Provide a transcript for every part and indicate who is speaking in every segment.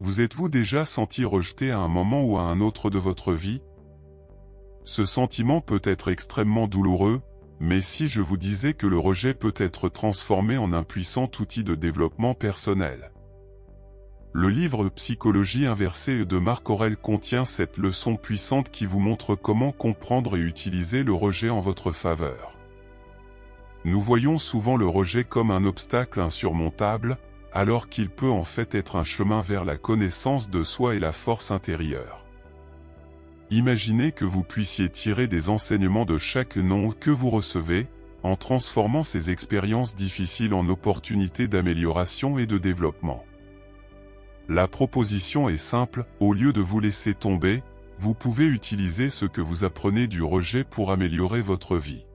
Speaker 1: Vous êtes-vous déjà senti rejeté à un moment ou à un autre de votre vie? Ce sentiment peut être extrêmement douloureux, mais si je vous disais que le rejet peut être transformé en un puissant outil de développement personnel? Le livre Psychologie inversée de Marc Aurèle contient cette leçon puissante qui vous montre comment comprendre et utiliser le rejet en votre faveur. Nous voyons souvent le rejet comme un obstacle insurmontable, alors qu'il peut en fait être un chemin vers la connaissance de soi et la force intérieure. Imaginez que vous puissiez tirer des enseignements de chaque non que vous recevez, en transformant ces expériences difficiles en opportunités d'amélioration et de développement. La proposition est simple, au lieu de vous laisser tomber, vous pouvez utiliser ce que vous apprenez du rejet pour améliorer votre vie.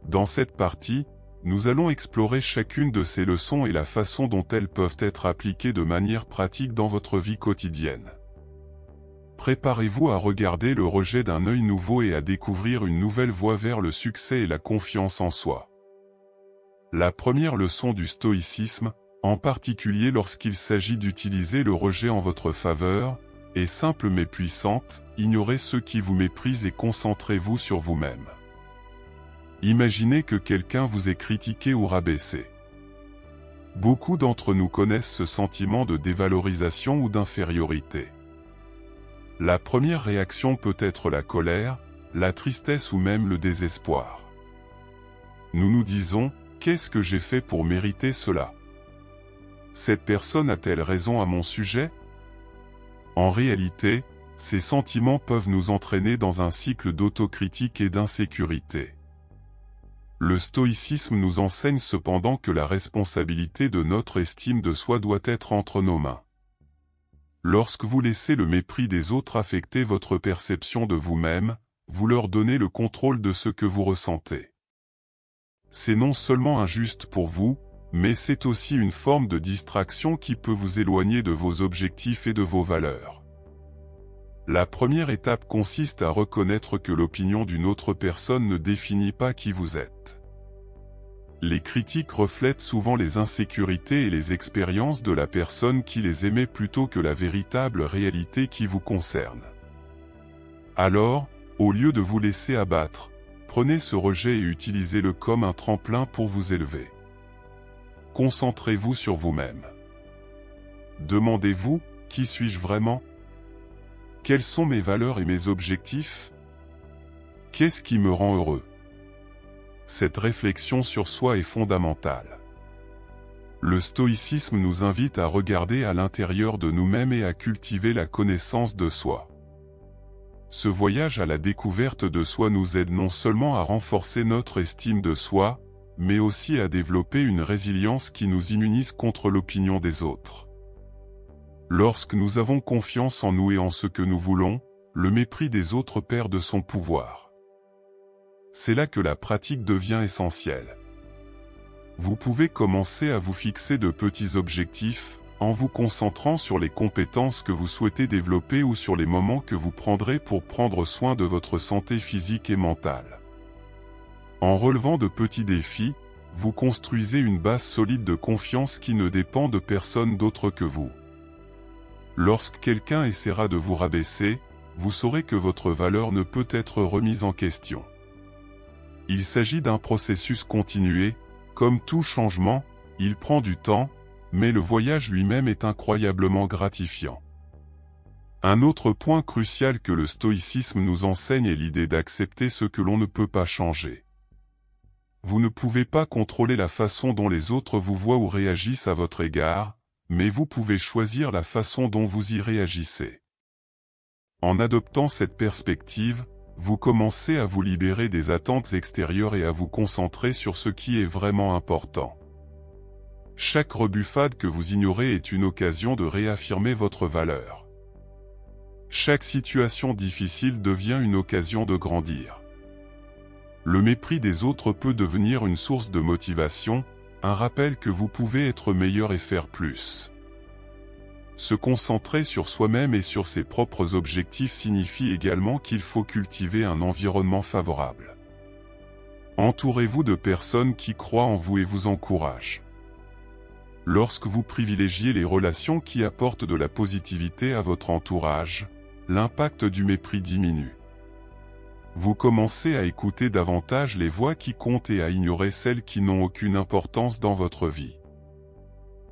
Speaker 1: Dans cette partie, nous allons explorer chacune de ces leçons et la façon dont elles peuvent être appliquées de manière pratique dans votre vie quotidienne. Préparez-vous à regarder le rejet d'un œil nouveau et à découvrir une nouvelle voie vers le succès et la confiance en soi. La première leçon du stoïcisme, en particulier lorsqu'il s'agit d'utiliser le rejet en votre faveur, est simple mais puissante: ignorez ceux qui vous méprisent et concentrez-vous sur vous-même. Imaginez que quelqu'un vous ait critiqué ou rabaissé. Beaucoup d'entre nous connaissent ce sentiment de dévalorisation ou d'infériorité. La première réaction peut être la colère, la tristesse ou même le désespoir. Nous nous disons: qu'est-ce que j'ai fait pour mériter cela? Cette personne a-t-elle raison à mon sujet? En réalité, ces sentiments peuvent nous entraîner dans un cycle d'autocritique et d'insécurité. Le stoïcisme nous enseigne cependant que la responsabilité de notre estime de soi doit être entre nos mains. Lorsque vous laissez le mépris des autres affecter votre perception de vous-même, vous leur donnez le contrôle de ce que vous ressentez. C'est non seulement injuste pour vous, mais c'est aussi une forme de distraction qui peut vous éloigner de vos objectifs et de vos valeurs. La première étape consiste à reconnaître que l'opinion d'une autre personne ne définit pas qui vous êtes. Les critiques reflètent souvent les insécurités et les expériences de la personne qui les émet plutôt que la véritable réalité qui vous concerne. Alors, au lieu de vous laisser abattre, prenez ce rejet et utilisez-le comme un tremplin pour vous élever. Concentrez-vous sur vous-même. Demandez-vous: qui suis-je vraiment? Quelles sont mes valeurs et mes objectifs? Qu'est-ce qui me rend heureux? Cette réflexion sur soi est fondamentale. Le stoïcisme nous invite à regarder à l'intérieur de nous-mêmes et à cultiver la connaissance de soi. Ce voyage à la découverte de soi nous aide non seulement à renforcer notre estime de soi, mais aussi à développer une résilience qui nous immunise contre l'opinion des autres. Lorsque nous avons confiance en nous et en ce que nous voulons, le mépris des autres perd de son pouvoir. C'est là que la pratique devient essentielle. Vous pouvez commencer à vous fixer de petits objectifs, en vous concentrant sur les compétences que vous souhaitez développer ou sur les moments que vous prendrez pour prendre soin de votre santé physique et mentale. En relevant de petits défis, vous construisez une base solide de confiance qui ne dépend de personne d'autre que vous. Lorsque quelqu'un essaiera de vous rabaisser, vous saurez que votre valeur ne peut être remise en question. Il s'agit d'un processus continué. Comme tout changement, il prend du temps, mais le voyage lui-même est incroyablement gratifiant. Un autre point crucial que le stoïcisme nous enseigne est l'idée d'accepter ce que l'on ne peut pas changer. Vous ne pouvez pas contrôler la façon dont les autres vous voient ou réagissent à votre égard, mais vous pouvez choisir la façon dont vous y réagissez. En adoptant cette perspective, vous commencez à vous libérer des attentes extérieures et à vous concentrer sur ce qui est vraiment important. Chaque rebuffade que vous ignorez est une occasion de réaffirmer votre valeur. Chaque situation difficile devient une occasion de grandir. Le mépris des autres peut devenir une source de motivation, un rappel que vous pouvez être meilleur et faire plus. Se concentrer sur soi-même et sur ses propres objectifs signifie également qu'il faut cultiver un environnement favorable. Entourez-vous de personnes qui croient en vous et vous encouragent. Lorsque vous privilégiez les relations qui apportent de la positivité à votre entourage, l'impact du mépris diminue. Vous commencez à écouter davantage les voix qui comptent et à ignorer celles qui n'ont aucune importance dans votre vie.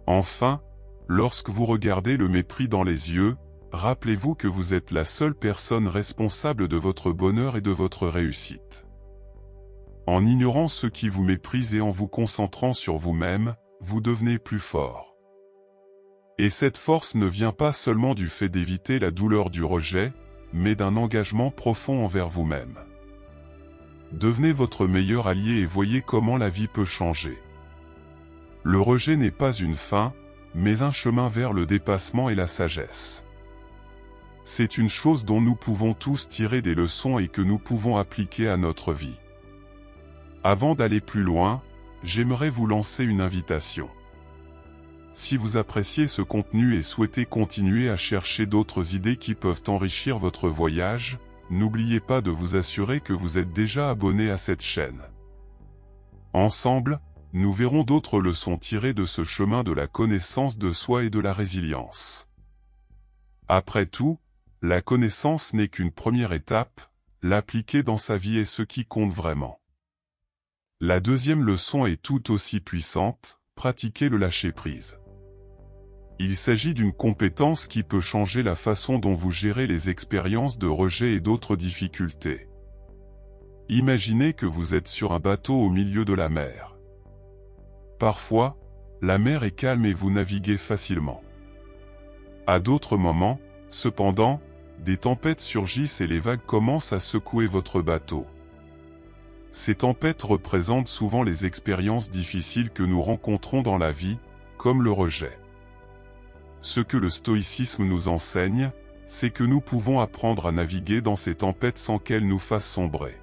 Speaker 1: Enfin, lorsque vous regardez le mépris dans les yeux, rappelez-vous que vous êtes la seule personne responsable de votre bonheur et de votre réussite. En ignorant ceux qui vous méprisent et en vous concentrant sur vous-même, vous devenez plus fort. Et cette force ne vient pas seulement du fait d'éviter la douleur du rejet, mais d'un engagement profond envers vous-même. Devenez votre meilleur allié et voyez comment la vie peut changer. Le rejet n'est pas une fin, mais un chemin vers le dépassement et la sagesse. C'est une chose dont nous pouvons tous tirer des leçons et que nous pouvons appliquer à notre vie. Avant d'aller plus loin, j'aimerais vous lancer une invitation. Si vous appréciez ce contenu et souhaitez continuer à chercher d'autres idées qui peuvent enrichir votre voyage, n'oubliez pas de vous assurer que vous êtes déjà abonné à cette chaîne. Ensemble, nous verrons d'autres leçons tirées de ce chemin de la connaissance de soi et de la résilience. Après tout, la connaissance n'est qu'une première étape, l'appliquer dans sa vie est ce qui compte vraiment. La deuxième leçon est tout aussi puissante, pratiquer le lâcher-prise. Il s'agit d'une compétence qui peut changer la façon dont vous gérez les expériences de rejet et d'autres difficultés. Imaginez que vous êtes sur un bateau au milieu de la mer. Parfois, la mer est calme et vous naviguez facilement. À d'autres moments, cependant, des tempêtes surgissent et les vagues commencent à secouer votre bateau. Ces tempêtes représentent souvent les expériences difficiles que nous rencontrons dans la vie, comme le rejet. Ce que le stoïcisme nous enseigne, c'est que nous pouvons apprendre à naviguer dans ces tempêtes sans qu'elles nous fassent sombrer.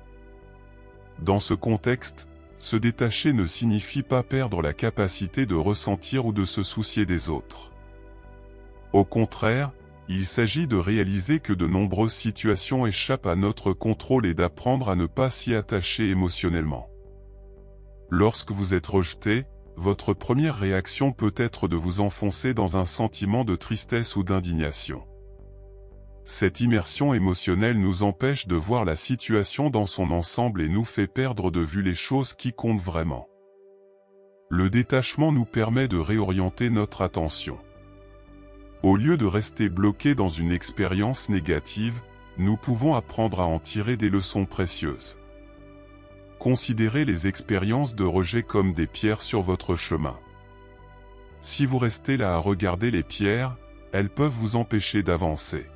Speaker 1: Dans ce contexte, se détacher ne signifie pas perdre la capacité de ressentir ou de se soucier des autres. Au contraire, il s'agit de réaliser que de nombreuses situations échappent à notre contrôle et d'apprendre à ne pas s'y attacher émotionnellement. Lorsque vous êtes rejeté, votre première réaction peut être de vous enfoncer dans un sentiment de tristesse ou d'indignation. Cette immersion émotionnelle nous empêche de voir la situation dans son ensemble et nous fait perdre de vue les choses qui comptent vraiment. Le détachement nous permet de réorienter notre attention. Au lieu de rester bloqué dans une expérience négative, nous pouvons apprendre à en tirer des leçons précieuses. Considérez les expériences de rejet comme des pierres sur votre chemin. Si vous restez là à regarder les pierres, elles peuvent vous empêcher d'avancer.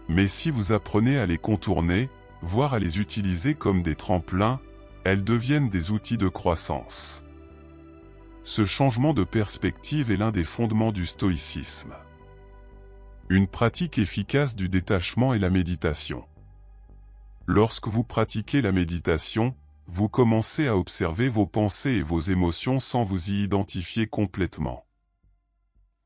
Speaker 1: Mais si vous apprenez à les contourner, voire à les utiliser comme des tremplins, elles deviennent des outils de croissance. Ce changement de perspective est l'un des fondements du stoïcisme. Une pratique efficace du détachement est la méditation. Lorsque vous pratiquez la méditation, vous commencez à observer vos pensées et vos émotions sans vous y identifier complètement.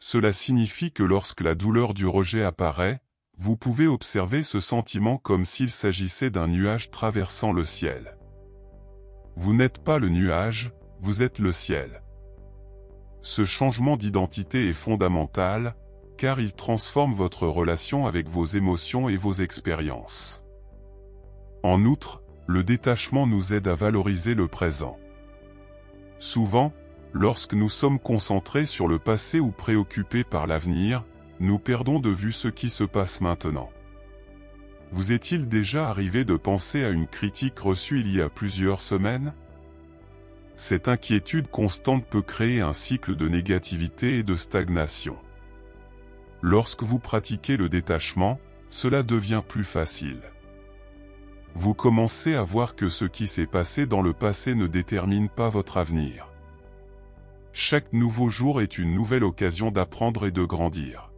Speaker 1: Cela signifie que lorsque la douleur du rejet apparaît, vous pouvez observer ce sentiment comme s'il s'agissait d'un nuage traversant le ciel. Vous n'êtes pas le nuage, vous êtes le ciel. Ce changement d'identité est fondamental, car il transforme votre relation avec vos émotions et vos expériences. En outre, le détachement nous aide à valoriser le présent. Souvent, lorsque nous sommes concentrés sur le passé ou préoccupés par l'avenir, nous perdons de vue ce qui se passe maintenant. Vous est-il déjà arrivé de penser à une critique reçue il y a plusieurs semaines? Cette inquiétude constante peut créer un cycle de négativité et de stagnation. Lorsque vous pratiquez le détachement, cela devient plus facile. Vous commencez à voir que ce qui s'est passé dans le passé ne détermine pas votre avenir. Chaque nouveau jour est une nouvelle occasion d'apprendre et de grandir.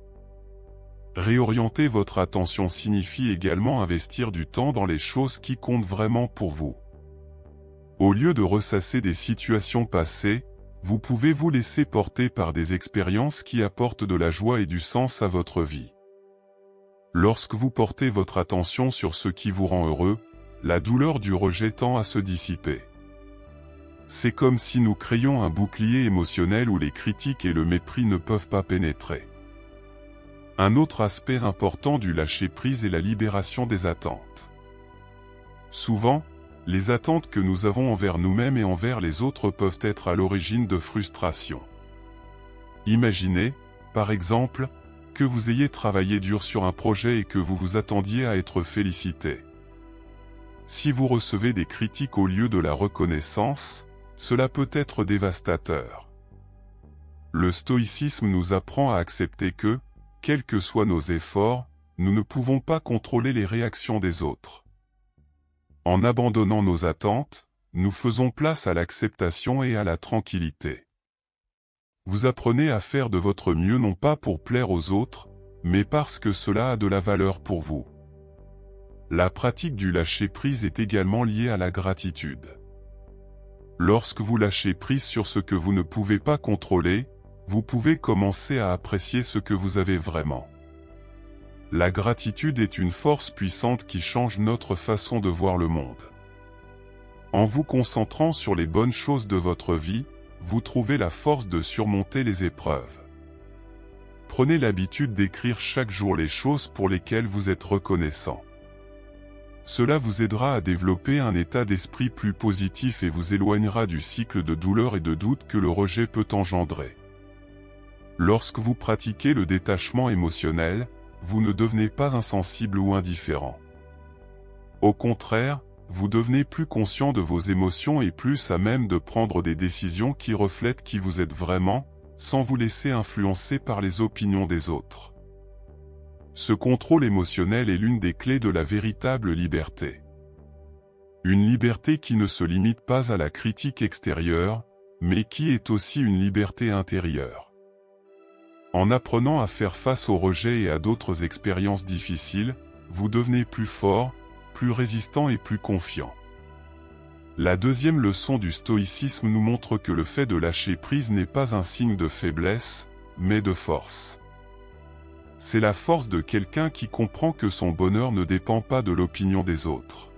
Speaker 1: Réorienter votre attention signifie également investir du temps dans les choses qui comptent vraiment pour vous. Au lieu de ressasser des situations passées, vous pouvez vous laisser porter par des expériences qui apportent de la joie et du sens à votre vie. Lorsque vous portez votre attention sur ce qui vous rend heureux, la douleur du rejet tend à se dissiper. C'est comme si nous créions un bouclier émotionnel où les critiques et le mépris ne peuvent pas pénétrer. Un autre aspect important du lâcher-prise est la libération des attentes. Souvent, les attentes que nous avons envers nous-mêmes et envers les autres peuvent être à l'origine de frustration. Imaginez, par exemple, que vous ayez travaillé dur sur un projet et que vous vous attendiez à être félicité. Si vous recevez des critiques au lieu de la reconnaissance, cela peut être dévastateur. Le stoïcisme nous apprend à accepter que, quels que soient nos efforts, nous ne pouvons pas contrôler les réactions des autres. En abandonnant nos attentes, nous faisons place à l'acceptation et à la tranquillité. Vous apprenez à faire de votre mieux non pas pour plaire aux autres, mais parce que cela a de la valeur pour vous. La pratique du lâcher-prise est également liée à la gratitude. Lorsque vous lâchez prise sur ce que vous ne pouvez pas contrôler, vous pouvez commencer à apprécier ce que vous avez vraiment. La gratitude est une force puissante qui change notre façon de voir le monde. En vous concentrant sur les bonnes choses de votre vie, vous trouvez la force de surmonter les épreuves. Prenez l'habitude d'écrire chaque jour les choses pour lesquelles vous êtes reconnaissant. Cela vous aidera à développer un état d'esprit plus positif et vous éloignera du cycle de douleur et de doute que le rejet peut engendrer. Lorsque vous pratiquez le détachement émotionnel, vous ne devenez pas insensible ou indifférent. Au contraire, vous devenez plus conscient de vos émotions et plus à même de prendre des décisions qui reflètent qui vous êtes vraiment, sans vous laisser influencer par les opinions des autres. Ce contrôle émotionnel est l'une des clés de la véritable liberté. Une liberté qui ne se limite pas à la critique extérieure, mais qui est aussi une liberté intérieure. En apprenant à faire face au rejet et à d'autres expériences difficiles, vous devenez plus fort, plus résistant et plus confiant. La deuxième leçon du stoïcisme nous montre que le fait de lâcher prise n'est pas un signe de faiblesse, mais de force. C'est la force de quelqu'un qui comprend que son bonheur ne dépend pas de l'opinion des autres.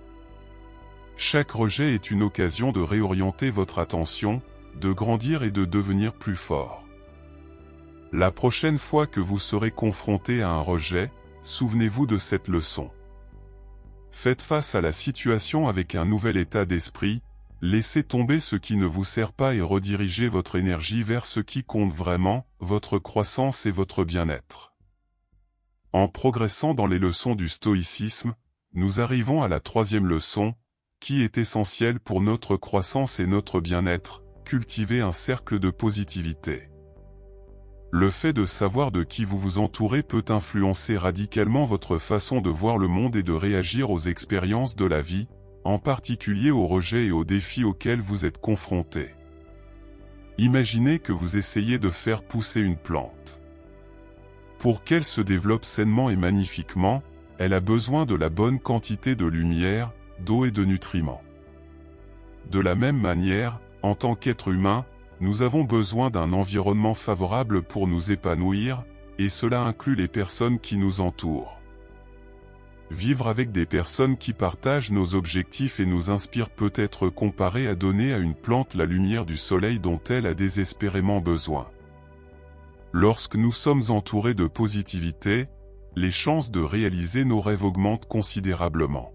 Speaker 1: Chaque rejet est une occasion de réorienter votre attention, de grandir et de devenir plus fort. La prochaine fois que vous serez confronté à un rejet, souvenez-vous de cette leçon. Faites face à la situation avec un nouvel état d'esprit, laissez tomber ce qui ne vous sert pas et redirigez votre énergie vers ce qui compte vraiment, votre croissance et votre bien-être. En progressant dans les leçons du stoïcisme, nous arrivons à la troisième leçon, qui est essentielle pour notre croissance et notre bien-être, cultiver un cercle de positivité. Le fait de savoir de qui vous vous entourez peut influencer radicalement votre façon de voir le monde et de réagir aux expériences de la vie, en particulier aux rejets et aux défis auxquels vous êtes confrontés. Imaginez que vous essayez de faire pousser une plante. Pour qu'elle se développe sainement et magnifiquement, elle a besoin de la bonne quantité de lumière, d'eau et de nutriments. De la même manière, en tant qu'être humain, nous avons besoin d'un environnement favorable pour nous épanouir, et cela inclut les personnes qui nous entourent. Vivre avec des personnes qui partagent nos objectifs et nous inspirent peut être comparé à donner à une plante la lumière du soleil dont elle a désespérément besoin. Lorsque nous sommes entourés de positivité, les chances de réaliser nos rêves augmentent considérablement.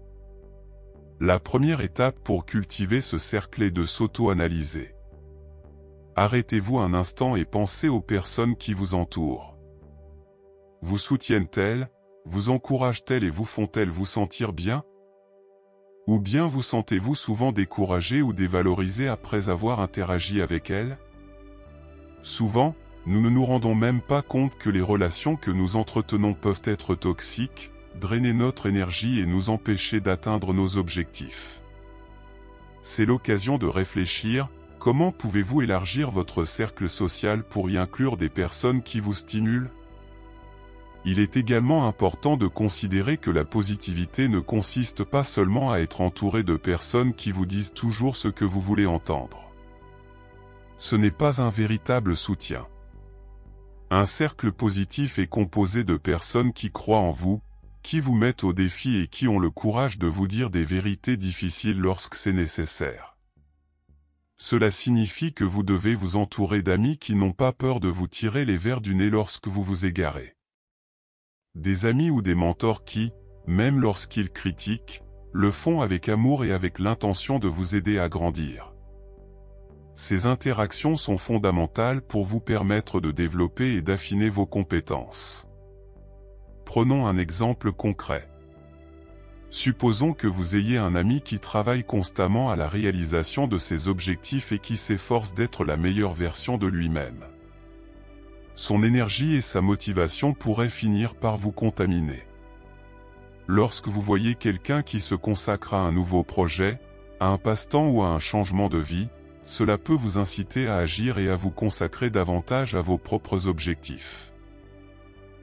Speaker 1: La première étape pour cultiver ce cercle est de s'auto-analyser. Arrêtez-vous un instant et pensez aux personnes qui vous entourent. Vous soutiennent-elles, vous encouragent-elles et vous font-elles vous sentir bien? Ou bien vous sentez-vous souvent découragé ou dévalorisé après avoir interagi avec elles? Souvent, nous ne nous rendons même pas compte que les relations que nous entretenons peuvent être toxiques, drainer notre énergie et nous empêcher d'atteindre nos objectifs. C'est l'occasion de réfléchir. Comment pouvez-vous élargir votre cercle social pour y inclure des personnes qui vous stimulent? Il est également important de considérer que la positivité ne consiste pas seulement à être entouré de personnes qui vous disent toujours ce que vous voulez entendre. Ce n'est pas un véritable soutien. Un cercle positif est composé de personnes qui croient en vous, qui vous mettent au défi et qui ont le courage de vous dire des vérités difficiles lorsque c'est nécessaire. Cela signifie que vous devez vous entourer d'amis qui n'ont pas peur de vous tirer les vers du nez lorsque vous vous égarez. Des amis ou des mentors qui, même lorsqu'ils critiquent, le font avec amour et avec l'intention de vous aider à grandir. Ces interactions sont fondamentales pour vous permettre de développer et d'affiner vos compétences. Prenons un exemple concret. Supposons que vous ayez un ami qui travaille constamment à la réalisation de ses objectifs et qui s'efforce d'être la meilleure version de lui-même. Son énergie et sa motivation pourraient finir par vous contaminer. Lorsque vous voyez quelqu'un qui se consacre à un nouveau projet, à un passe-temps ou à un changement de vie, cela peut vous inciter à agir et à vous consacrer davantage à vos propres objectifs.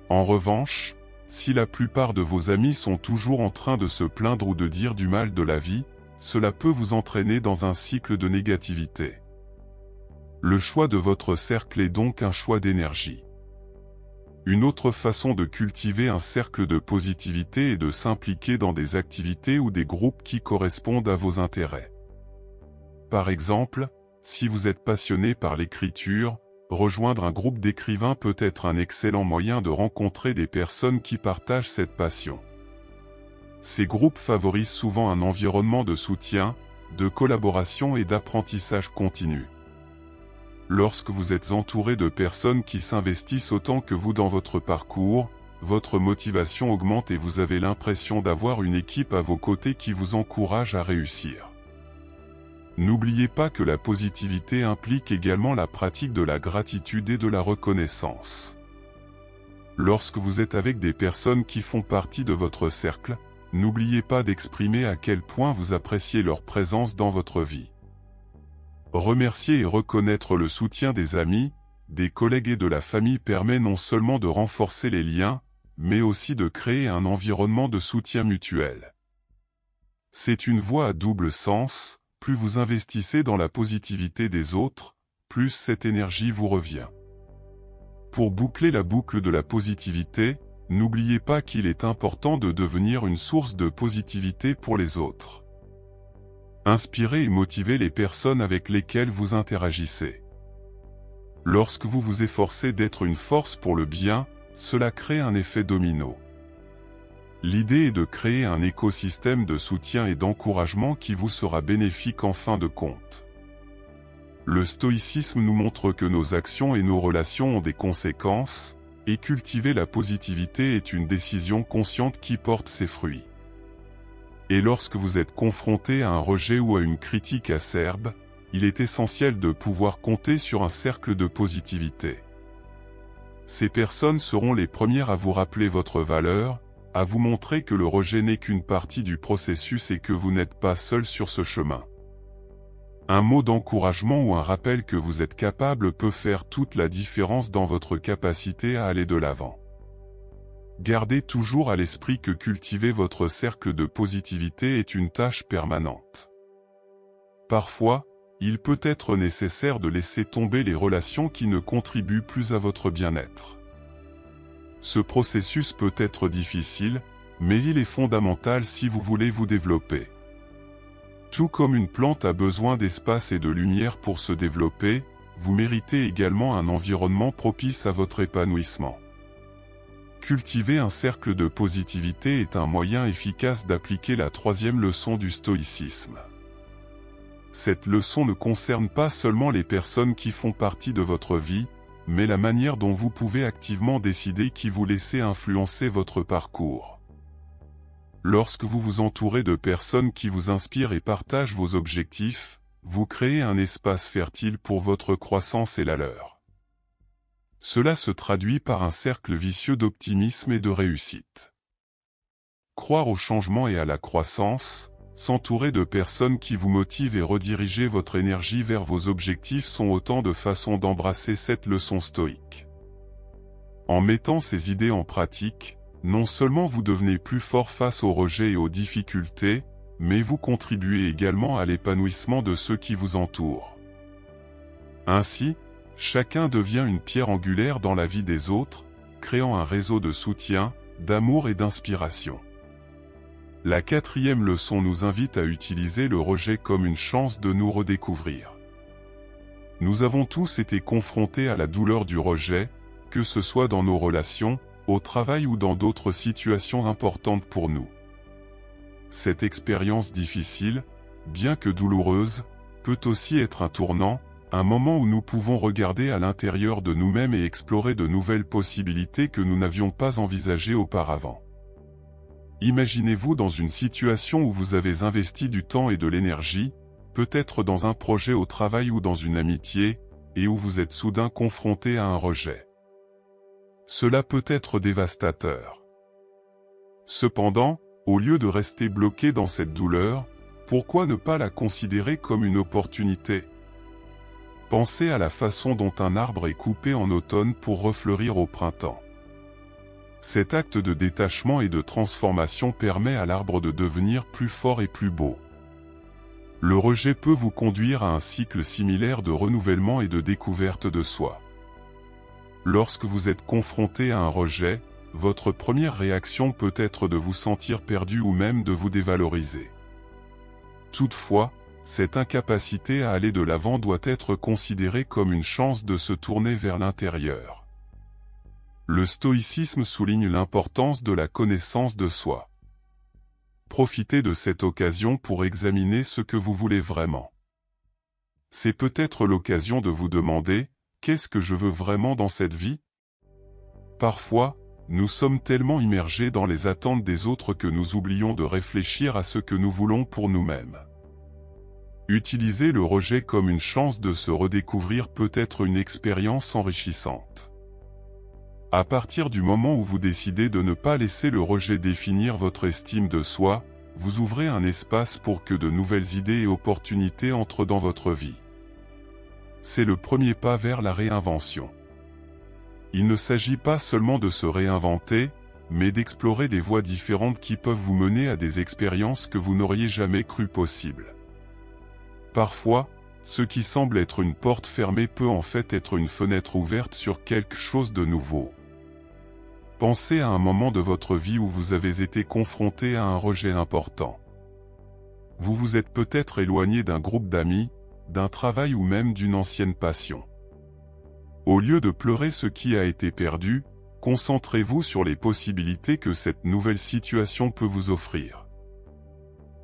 Speaker 1: En revanche, si la plupart de vos amis sont toujours en train de se plaindre ou de dire du mal de la vie, cela peut vous entraîner dans un cycle de négativité. Le choix de votre cercle est donc un choix d'énergie. Une autre façon de cultiver un cercle de positivité est de s'impliquer dans des activités ou des groupes qui correspondent à vos intérêts. Par exemple, si vous êtes passionné par l'écriture, rejoindre un groupe d'écrivains peut être un excellent moyen de rencontrer des personnes qui partagent cette passion. Ces groupes favorisent souvent un environnement de soutien, de collaboration et d'apprentissage continu. Lorsque vous êtes entouré de personnes qui s'investissent autant que vous dans votre parcours, votre motivation augmente et vous avez l'impression d'avoir une équipe à vos côtés qui vous encourage à réussir. N'oubliez pas que la positivité implique également la pratique de la gratitude et de la reconnaissance. Lorsque vous êtes avec des personnes qui font partie de votre cercle, n'oubliez pas d'exprimer à quel point vous appréciez leur présence dans votre vie. Remercier et reconnaître le soutien des amis, des collègues et de la famille permet non seulement de renforcer les liens, mais aussi de créer un environnement de soutien mutuel. C'est une voie à double sens. Plus vous investissez dans la positivité des autres, plus cette énergie vous revient. Pour boucler la boucle de la positivité, n'oubliez pas qu'il est important de devenir une source de positivité pour les autres. Inspirez et motivez les personnes avec lesquelles vous interagissez. Lorsque vous vous efforcez d'être une force pour le bien, cela crée un effet domino. L'idée est de créer un écosystème de soutien et d'encouragement qui vous sera bénéfique en fin de compte. Le stoïcisme nous montre que nos actions et nos relations ont des conséquences, et cultiver la positivité est une décision consciente qui porte ses fruits. Et lorsque vous êtes confronté à un rejet ou à une critique acerbe, il est essentiel de pouvoir compter sur un cercle de positivité. Ces personnes seront les premières à vous rappeler votre valeur, à vous montrer que le rejet n'est qu'une partie du processus et que vous n'êtes pas seul sur ce chemin. Un mot d'encouragement ou un rappel que vous êtes capable peut faire toute la différence dans votre capacité à aller de l'avant. Gardez toujours à l'esprit que cultiver votre cercle de positivité est une tâche permanente. Parfois, il peut être nécessaire de laisser tomber les relations qui ne contribuent plus à votre bien-être. Ce processus peut être difficile, mais il est fondamental si vous voulez vous développer. Tout comme une plante a besoin d'espace et de lumière pour se développer, vous méritez également un environnement propice à votre épanouissement. Cultiver un cercle de positivité est un moyen efficace d'appliquer la troisième leçon du stoïcisme. Cette leçon ne concerne pas seulement les personnes qui font partie de votre vie, mais la manière dont vous pouvez activement décider qui vous laissez influencer votre parcours. Lorsque vous vous entourez de personnes qui vous inspirent et partagent vos objectifs, vous créez un espace fertile pour votre croissance et la leur. Cela se traduit par un cercle vicieux d'optimisme et de réussite. Croire au changement et à la croissance, s'entourer de personnes qui vous motivent et rediriger votre énergie vers vos objectifs sont autant de façons d'embrasser cette leçon stoïque. En mettant ces idées en pratique, non seulement vous devenez plus fort face aux rejets et aux difficultés, mais vous contribuez également à l'épanouissement de ceux qui vous entourent. Ainsi, chacun devient une pierre angulaire dans la vie des autres, créant un réseau de soutien, d'amour et d'inspiration. La quatrième leçon nous invite à utiliser le rejet comme une chance de nous redécouvrir. Nous avons tous été confrontés à la douleur du rejet, que ce soit dans nos relations, au travail ou dans d'autres situations importantes pour nous. Cette expérience difficile, bien que douloureuse, peut aussi être un tournant, un moment où nous pouvons regarder à l'intérieur de nous-mêmes et explorer de nouvelles possibilités que nous n'avions pas envisagées auparavant. Imaginez-vous dans une situation où vous avez investi du temps et de l'énergie, peut-être dans un projet au travail ou dans une amitié, et où vous êtes soudain confronté à un rejet. Cela peut être dévastateur. Cependant, au lieu de rester bloqué dans cette douleur, pourquoi ne pas la considérer comme une opportunité ? Pensez à la façon dont un arbre est coupé en automne pour refleurir au printemps. Cet acte de détachement et de transformation permet à l'arbre de devenir plus fort et plus beau. Le rejet peut vous conduire à un cycle similaire de renouvellement et de découverte de soi. Lorsque vous êtes confronté à un rejet, votre première réaction peut être de vous sentir perdu ou même de vous dévaloriser. Toutefois, cette incapacité à aller de l'avant doit être considérée comme une chance de se tourner vers l'intérieur. Le stoïcisme souligne l'importance de la connaissance de soi. Profitez de cette occasion pour examiner ce que vous voulez vraiment. C'est peut-être l'occasion de vous demander: qu'est-ce que je veux vraiment dans cette vie? Parfois, nous sommes tellement immergés dans les attentes des autres que nous oublions de réfléchir à ce que nous voulons pour nous-mêmes. Utiliser le rejet comme une chance de se redécouvrir peut être une expérience enrichissante. À partir du moment où vous décidez de ne pas laisser le rejet définir votre estime de soi, vous ouvrez un espace pour que de nouvelles idées et opportunités entrent dans votre vie. C'est le premier pas vers la réinvention. Il ne s'agit pas seulement de se réinventer, mais d'explorer des voies différentes qui peuvent vous mener à des expériences que vous n'auriez jamais cru possibles. Parfois, ce qui semble être une porte fermée peut en fait être une fenêtre ouverte sur quelque chose de nouveau. Pensez à un moment de votre vie où vous avez été confronté à un rejet important. Vous vous êtes peut-être éloigné d'un groupe d'amis, d'un travail ou même d'une ancienne passion. Au lieu de pleurer ce qui a été perdu, concentrez-vous sur les possibilités que cette nouvelle situation peut vous offrir.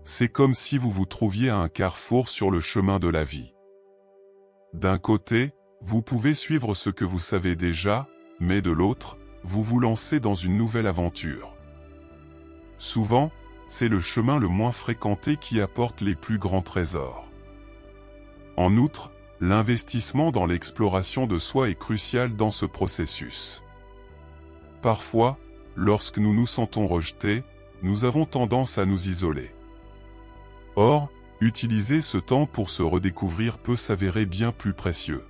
Speaker 1: C'est comme si vous vous trouviez à un carrefour sur le chemin de la vie. D'un côté, vous pouvez suivre ce que vous savez déjà, mais de l'autre, vous vous lancez dans une nouvelle aventure. Souvent, c'est le chemin le moins fréquenté qui apporte les plus grands trésors. En outre, l'investissement dans l'exploration de soi est crucial dans ce processus. Parfois, lorsque nous nous sentons rejetés, nous avons tendance à nous isoler. Or, utiliser ce temps pour se redécouvrir peut s'avérer bien plus précieux.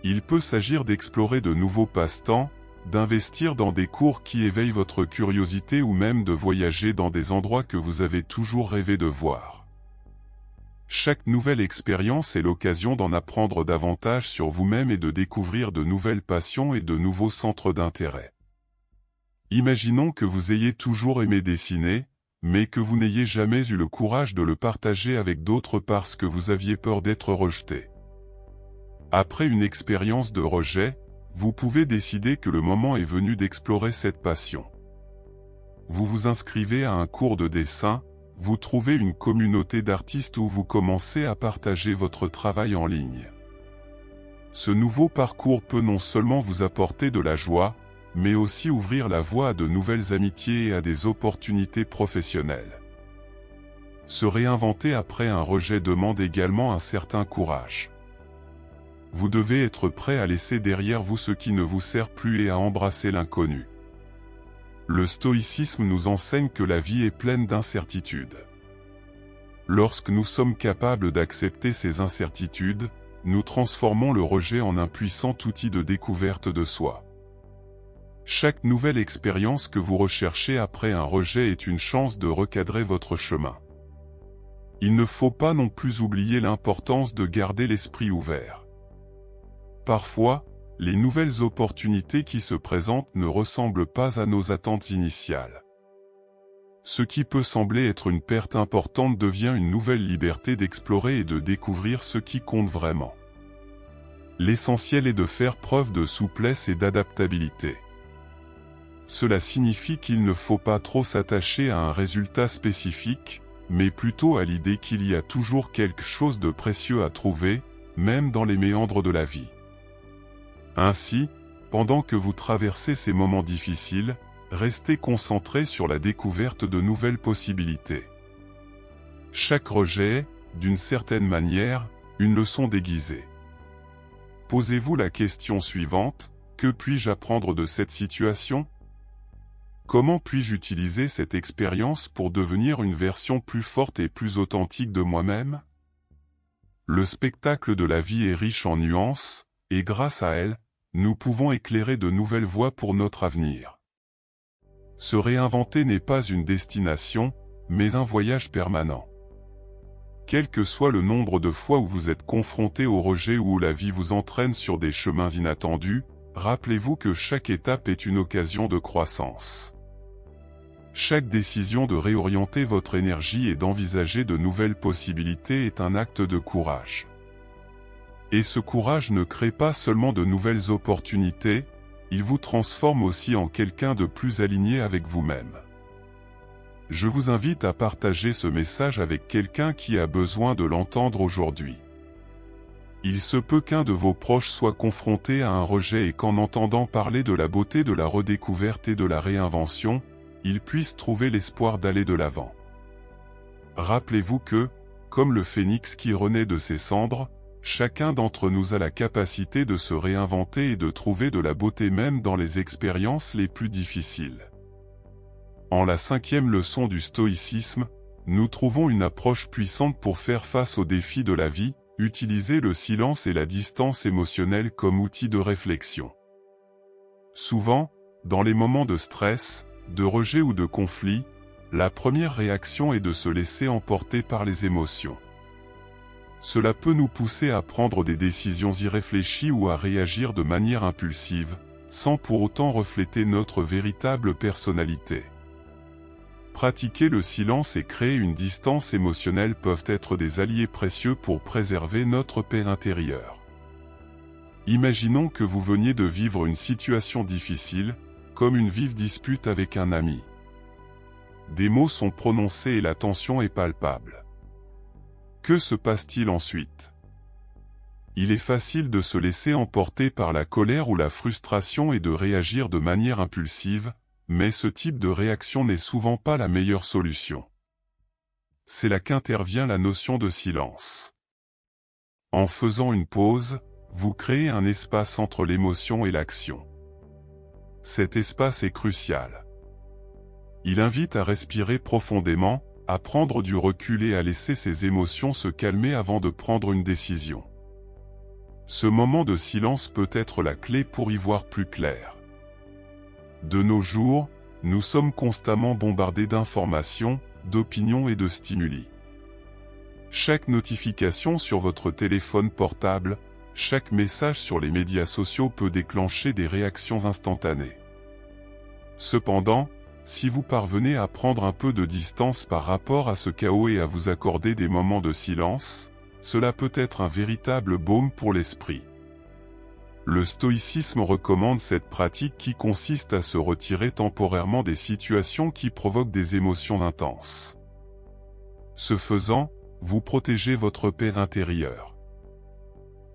Speaker 1: Il peut s'agir d'explorer de nouveaux passe-temps, d'investir dans des cours qui éveillent votre curiosité ou même de voyager dans des endroits que vous avez toujours rêvé de voir. Chaque nouvelle expérience est l'occasion d'en apprendre davantage sur vous-même et de découvrir de nouvelles passions et de nouveaux centres d'intérêt. Imaginons que vous ayez toujours aimé dessiner, mais que vous n'ayez jamais eu le courage de le partager avec d'autres parce que vous aviez peur d'être rejeté. Après une expérience de rejet, vous pouvez décider que le moment est venu d'explorer cette passion. Vous vous inscrivez à un cours de dessin, vous trouvez une communauté d'artistes où vous commencez à partager votre travail en ligne. Ce nouveau parcours peut non seulement vous apporter de la joie, mais aussi ouvrir la voie à de nouvelles amitiés et à des opportunités professionnelles. Se réinventer après un rejet demande également un certain courage. Vous devez être prêt à laisser derrière vous ce qui ne vous sert plus et à embrasser l'inconnu. Le stoïcisme nous enseigne que la vie est pleine d'incertitudes. Lorsque nous sommes capables d'accepter ces incertitudes, nous transformons le rejet en un puissant outil de découverte de soi. Chaque nouvelle expérience que vous recherchez après un rejet est une chance de recadrer votre chemin. Il ne faut pas non plus oublier l'importance de garder l'esprit ouvert. Parfois, les nouvelles opportunités qui se présentent ne ressemblent pas à nos attentes initiales. Ce qui peut sembler être une perte importante devient une nouvelle liberté d'explorer et de découvrir ce qui compte vraiment. L'essentiel est de faire preuve de souplesse et d'adaptabilité. Cela signifie qu'il ne faut pas trop s'attacher à un résultat spécifique, mais plutôt à l'idée qu'il y a toujours quelque chose de précieux à trouver, même dans les méandres de la vie. Ainsi, pendant que vous traversez ces moments difficiles, restez concentré sur la découverte de nouvelles possibilités. Chaque rejet est, d'une certaine manière, une leçon déguisée. Posez-vous la question suivante: que puis-je apprendre de cette situation? Comment puis-je utiliser cette expérience pour devenir une version plus forte et plus authentique de moi-même? Le spectacle de la vie est riche en nuances, et grâce à elle, nous pouvons éclairer de nouvelles voies pour notre avenir. Se réinventer n'est pas une destination, mais un voyage permanent. Quel que soit le nombre de fois où vous êtes confronté au rejet ou où la vie vous entraîne sur des chemins inattendus, rappelez-vous que chaque étape est une occasion de croissance. Chaque décision de réorienter votre énergie et d'envisager de nouvelles possibilités est un acte de courage. Et ce courage ne crée pas seulement de nouvelles opportunités, il vous transforme aussi en quelqu'un de plus aligné avec vous-même. Je vous invite à partager ce message avec quelqu'un qui a besoin de l'entendre aujourd'hui. Il se peut qu'un de vos proches soit confronté à un rejet et qu'en entendant parler de la beauté de la redécouverte et de la réinvention, il puisse trouver l'espoir d'aller de l'avant. Rappelez-vous que, comme le phénix qui renaît de ses cendres, chacun d'entre nous a la capacité de se réinventer et de trouver de la beauté même dans les expériences les plus difficiles. En la 5e leçon du stoïcisme, nous trouvons une approche puissante pour faire face aux défis de la vie: utiliser le silence et la distance émotionnelle comme outil de réflexion. Souvent, dans les moments de stress, de rejet ou de conflit, la première réaction est de se laisser emporter par les émotions. Cela peut nous pousser à prendre des décisions irréfléchies ou à réagir de manière impulsive, sans pour autant refléter notre véritable personnalité. Pratiquer le silence et créer une distance émotionnelle peuvent être des alliés précieux pour préserver notre paix intérieure. Imaginons que vous veniez de vivre une situation difficile, comme une vive dispute avec un ami. Des mots sont prononcés et la tension est palpable. Que se passe-t-il ensuite? Il est facile de se laisser emporter par la colère ou la frustration et de réagir de manière impulsive, mais ce type de réaction n'est souvent pas la meilleure solution. C'est là qu'intervient la notion de silence. En faisant une pause, vous créez un espace entre l'émotion et l'action. Cet espace est crucial. Il invite à respirer profondément, à prendre du recul et à laisser ses émotions se calmer avant de prendre une décision. Ce moment de silence peut être la clé pour y voir plus clair. De nos jours, nous sommes constamment bombardés d'informations, d'opinions et de stimuli. Chaque notification sur votre téléphone portable, chaque message sur les médias sociaux peut déclencher des réactions instantanées. Cependant, si vous parvenez à prendre un peu de distance par rapport à ce chaos et à vous accorder des moments de silence, cela peut être un véritable baume pour l'esprit. Le stoïcisme recommande cette pratique qui consiste à se retirer temporairement des situations qui provoquent des émotions intenses. Ce faisant, vous protégez votre paix intérieure.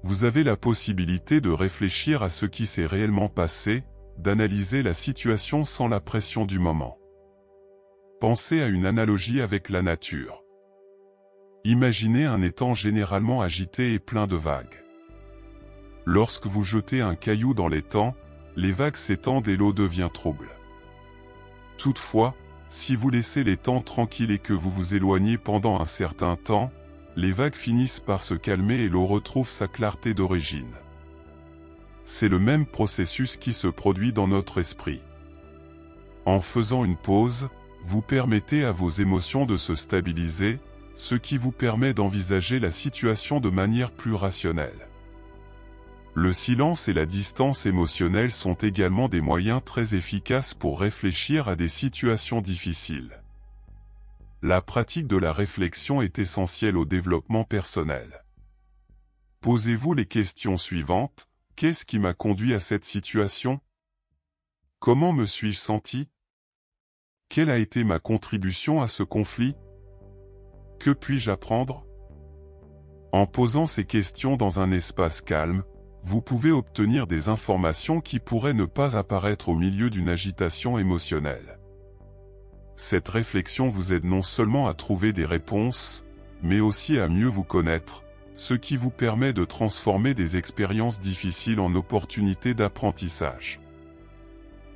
Speaker 1: Vous avez la possibilité de réfléchir à ce qui s'est réellement passé, d'analyser la situation sans la pression du moment. Pensez à une analogie avec la nature. Imaginez un étang généralement agité et plein de vagues. Lorsque vous jetez un caillou dans l'étang, les vagues s'étendent et l'eau devient trouble. Toutefois, si vous laissez l'étang tranquille et que vous vous éloignez pendant un certain temps, les vagues finissent par se calmer et l'eau retrouve sa clarté d'origine. C'est le même processus qui se produit dans notre esprit. En faisant une pause, vous permettez à vos émotions de se stabiliser, ce qui vous permet d'envisager la situation de manière plus rationnelle. Le silence et la distance émotionnelle sont également des moyens très efficaces pour réfléchir à des situations difficiles. La pratique de la réflexion est essentielle au développement personnel. Posez-vous les questions suivantes. Qu'est-ce qui m'a conduit à cette situation? Comment me suis-je senti? Quelle a été ma contribution à ce conflit? Que puis-je apprendre? En posant ces questions dans un espace calme, vous pouvez obtenir des informations qui pourraient ne pas apparaître au milieu d'une agitation émotionnelle. Cette réflexion vous aide non seulement à trouver des réponses, mais aussi à mieux vous connaître, ce qui vous permet de transformer des expériences difficiles en opportunités d'apprentissage.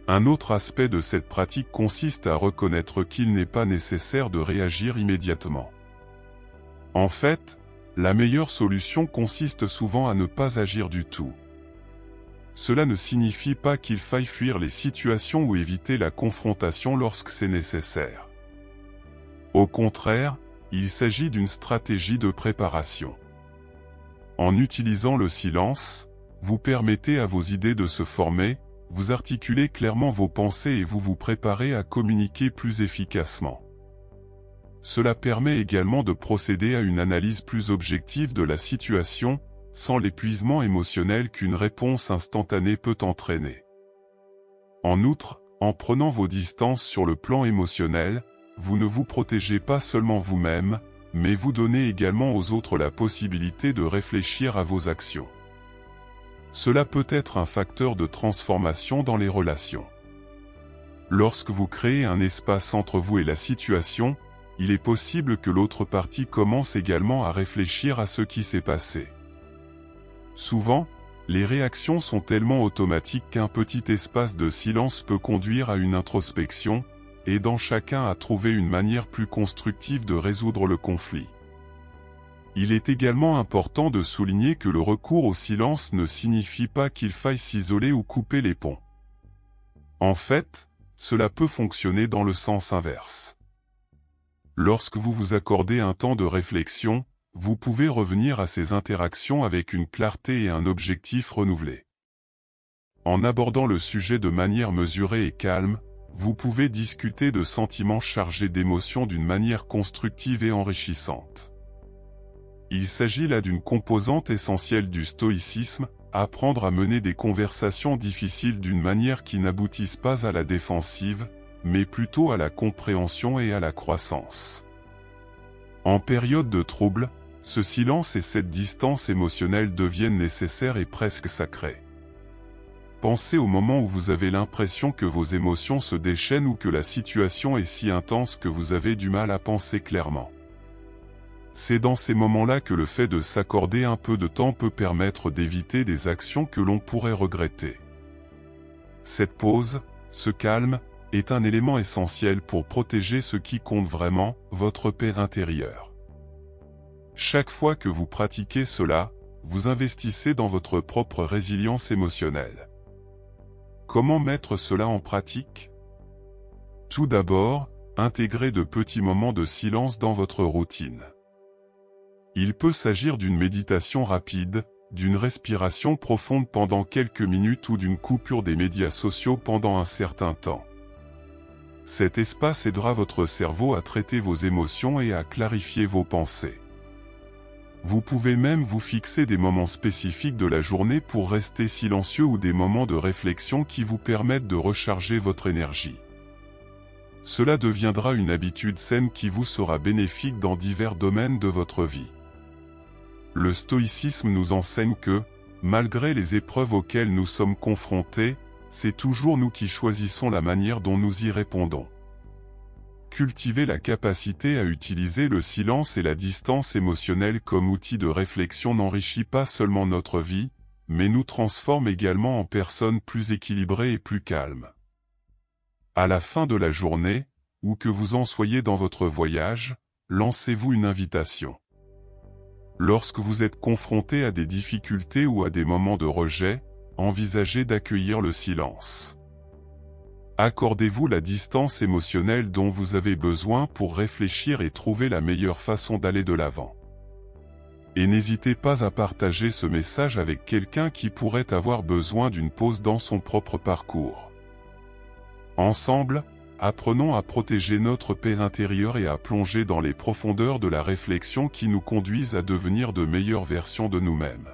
Speaker 1: Un autre aspect de cette pratique consiste à reconnaître qu'il n'est pas nécessaire de réagir immédiatement. En fait, la meilleure solution consiste souvent à ne pas agir du tout. Cela ne signifie pas qu'il faille fuir les situations ou éviter la confrontation lorsque c'est nécessaire. Au contraire, il s'agit d'une stratégie de préparation. En utilisant le silence, vous permettez à vos idées de se former, vous articulez clairement vos pensées et vous vous préparez à communiquer plus efficacement. Cela permet également de procéder à une analyse plus objective de la situation, sans l'épuisement émotionnel qu'une réponse instantanée peut entraîner. En outre, en prenant vos distances sur le plan émotionnel, vous ne vous protégez pas seulement vous-même, mais vous donnez également aux autres la possibilité de réfléchir à vos actions. Cela peut être un facteur de transformation dans les relations. Lorsque vous créez un espace entre vous et la situation, il est possible que l'autre partie commence également à réfléchir à ce qui s'est passé. Souvent, les réactions sont tellement automatiques qu'un petit espace de silence peut conduire à une introspection, aidant chacun à trouver une manière plus constructive de résoudre le conflit. Il est également important de souligner que le recours au silence ne signifie pas qu'il faille s'isoler ou couper les ponts. En fait, cela peut fonctionner dans le sens inverse. Lorsque vous vous accordez un temps de réflexion, vous pouvez revenir à ces interactions avec une clarté et un objectif renouvelé. En abordant le sujet de manière mesurée et calme, vous pouvez discuter de sentiments chargés d'émotions d'une manière constructive et enrichissante. Il s'agit là d'une composante essentielle du stoïcisme, apprendre à mener des conversations difficiles d'une manière qui n'aboutisse pas à la défensive, mais plutôt à la compréhension et à la croissance. En période de trouble, ce silence et cette distance émotionnelle deviennent nécessaires et presque sacrés. Pensez au moment où vous avez l'impression que vos émotions se déchaînent ou que la situation est si intense que vous avez du mal à penser clairement. C'est dans ces moments-là que le fait de s'accorder un peu de temps peut permettre d'éviter des actions que l'on pourrait regretter. Cette pause, ce calme, est un élément essentiel pour protéger ce qui compte vraiment, votre paix intérieure. Chaque fois que vous pratiquez cela, vous investissez dans votre propre résilience émotionnelle. Comment mettre cela en pratique? Tout d'abord, intégrez de petits moments de silence dans votre routine. Il peut s'agir d'une méditation rapide, d'une respiration profonde pendant quelques minutes ou d'une coupure des médias sociaux pendant un certain temps. Cet espace aidera votre cerveau à traiter vos émotions et à clarifier vos pensées. Vous pouvez même vous fixer des moments spécifiques de la journée pour rester silencieux ou des moments de réflexion qui vous permettent de recharger votre énergie. Cela deviendra une habitude saine qui vous sera bénéfique dans divers domaines de votre vie. Le stoïcisme nous enseigne que, malgré les épreuves auxquelles nous sommes confrontés, c'est toujours nous qui choisissons la manière dont nous y répondons. Cultiver la capacité à utiliser le silence et la distance émotionnelle comme outil de réflexion n'enrichit pas seulement notre vie, mais nous transforme également en personnes plus équilibrées et plus calmes. À la fin de la journée, où que vous en soyez dans votre voyage, lancez-vous une invitation. Lorsque vous êtes confronté à des difficultés ou à des moments de rejet, envisagez d'accueillir le silence. Accordez-vous la distance émotionnelle dont vous avez besoin pour réfléchir et trouver la meilleure façon d'aller de l'avant. Et n'hésitez pas à partager ce message avec quelqu'un qui pourrait avoir besoin d'une pause dans son propre parcours. Ensemble, apprenons à protéger notre paix intérieure et à plonger dans les profondeurs de la réflexion qui nous conduisent à devenir de meilleures versions de nous-mêmes.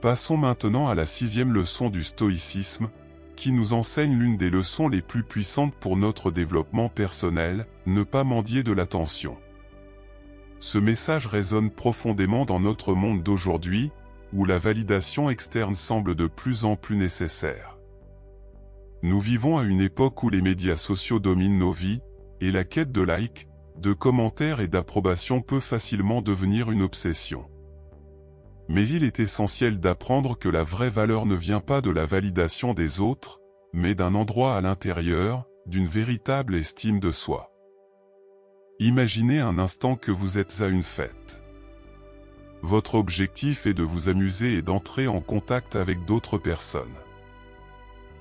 Speaker 1: Passons maintenant à la 6e leçon du stoïcisme, qui nous enseigne l'une des leçons les plus puissantes pour notre développement personnel, ne pas mendier de l'attention. Ce message résonne profondément dans notre monde d'aujourd'hui, où la validation externe semble de plus en plus nécessaire. Nous vivons à une époque où les médias sociaux dominent nos vies, et la quête de likes, de commentaires et d'approbation peut facilement devenir une obsession. Mais il est essentiel d'apprendre que la vraie valeur ne vient pas de la validation des autres, mais d'un endroit à l'intérieur, d'une véritable estime de soi. Imaginez un instant que vous êtes à une fête. Votre objectif est de vous amuser et d'entrer en contact avec d'autres personnes.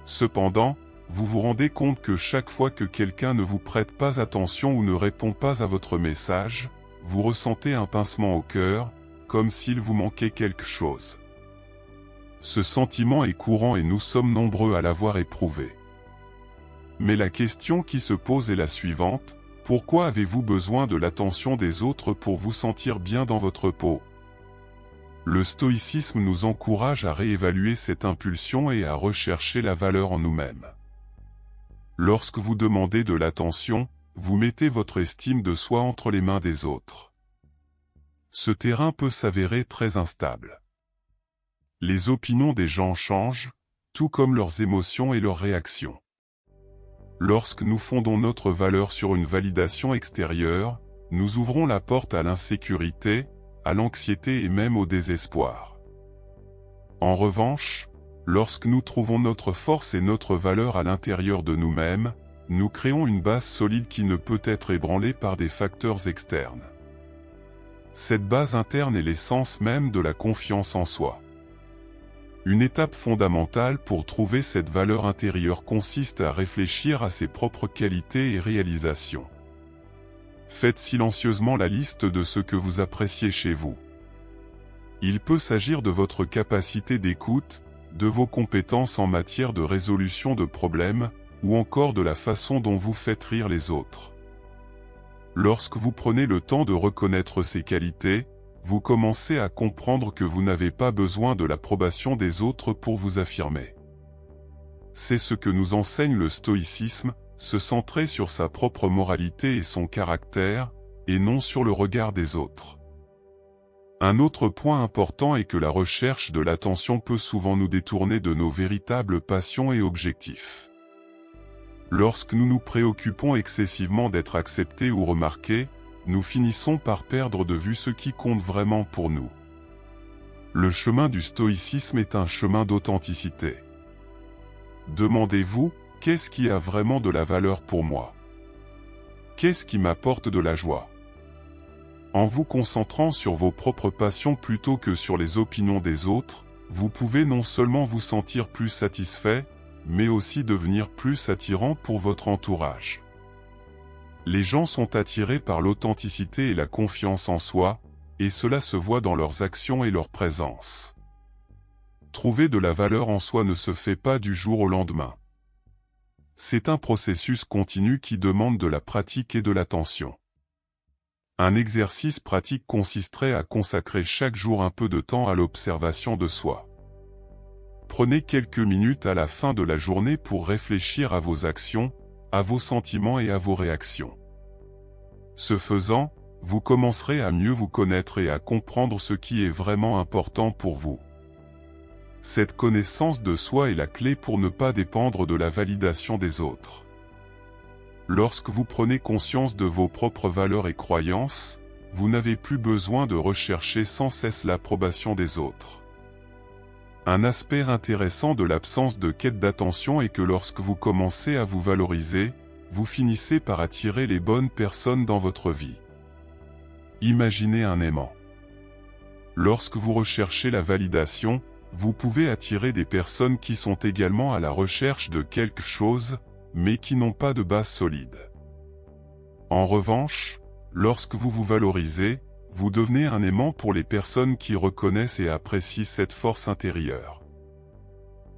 Speaker 1: Cependant, vous vous rendez compte que chaque fois que quelqu'un ne vous prête pas attention ou ne répond pas à votre message, vous ressentez un pincement au cœur, comme s'il vous manquait quelque chose. Ce sentiment est courant et nous sommes nombreux à l'avoir éprouvé. Mais la question qui se pose est la suivante: pourquoi avez-vous besoin de l'attention des autres pour vous sentir bien dans votre peau? Le stoïcisme nous encourage à réévaluer cette impulsion et à rechercher la valeur en nous-mêmes. Lorsque vous demandez de l'attention, vous mettez votre estime de soi entre les mains des autres. Ce terrain peut s'avérer très instable. Les opinions des gens changent, tout comme leurs émotions et leurs réactions. Lorsque nous fondons notre valeur sur une validation extérieure, nous ouvrons la porte à l'insécurité, à l'anxiété et même au désespoir. En revanche, lorsque nous trouvons notre force et notre valeur à l'intérieur de nous-mêmes, nous créons une base solide qui ne peut être ébranlée par des facteurs externes. Cette base interne est l'essence même de la confiance en soi. Une étape fondamentale pour trouver cette valeur intérieure consiste à réfléchir à ses propres qualités et réalisations. Faites silencieusement la liste de ce que vous appréciez chez vous. Il peut s'agir de votre capacité d'écoute, de vos compétences en matière de résolution de problèmes, ou encore de la façon dont vous faites rire les autres. Lorsque vous prenez le temps de reconnaître ces qualités, vous commencez à comprendre que vous n'avez pas besoin de l'approbation des autres pour vous affirmer. C'est ce que nous enseigne le stoïcisme, se centrer sur sa propre moralité et son caractère, et non sur le regard des autres. Un autre point important est que la recherche de l'attention peut souvent nous détourner de nos véritables passions et objectifs. Lorsque nous nous préoccupons excessivement d'être acceptés ou remarqués, nous finissons par perdre de vue ce qui compte vraiment pour nous. Le chemin du stoïcisme est un chemin d'authenticité. Demandez-vous: qu'est-ce qui a vraiment de la valeur pour moi? Qu'est-ce qui m'apporte de la joie? En vous concentrant sur vos propres passions plutôt que sur les opinions des autres, vous pouvez non seulement vous sentir plus satisfait, mais aussi devenir plus attirant pour votre entourage. Les gens sont attirés par l'authenticité et la confiance en soi, et cela se voit dans leurs actions et leur présence. Trouver de la valeur en soi ne se fait pas du jour au lendemain. C'est un processus continu qui demande de la pratique et de l'attention. Un exercice pratique consisterait à consacrer chaque jour un peu de temps à l'observation de soi. Prenez quelques minutes à la fin de la journée pour réfléchir à vos actions, à vos sentiments et à vos réactions. Ce faisant, vous commencerez à mieux vous connaître et à comprendre ce qui est vraiment important pour vous. Cette connaissance de soi est la clé pour ne pas dépendre de la validation des autres. Lorsque vous prenez conscience de vos propres valeurs et croyances, vous n'avez plus besoin de rechercher sans cesse l'approbation des autres. Un aspect intéressant de l'absence de quête d'attention est que lorsque vous commencez à vous valoriser, vous finissez par attirer les bonnes personnes dans votre vie. Imaginez un aimant. Lorsque vous recherchez la validation, vous pouvez attirer des personnes qui sont également à la recherche de quelque chose, mais qui n'ont pas de base solide. En revanche, lorsque vous vous valorisez, vous devenez un aimant pour les personnes qui reconnaissent et apprécient cette force intérieure.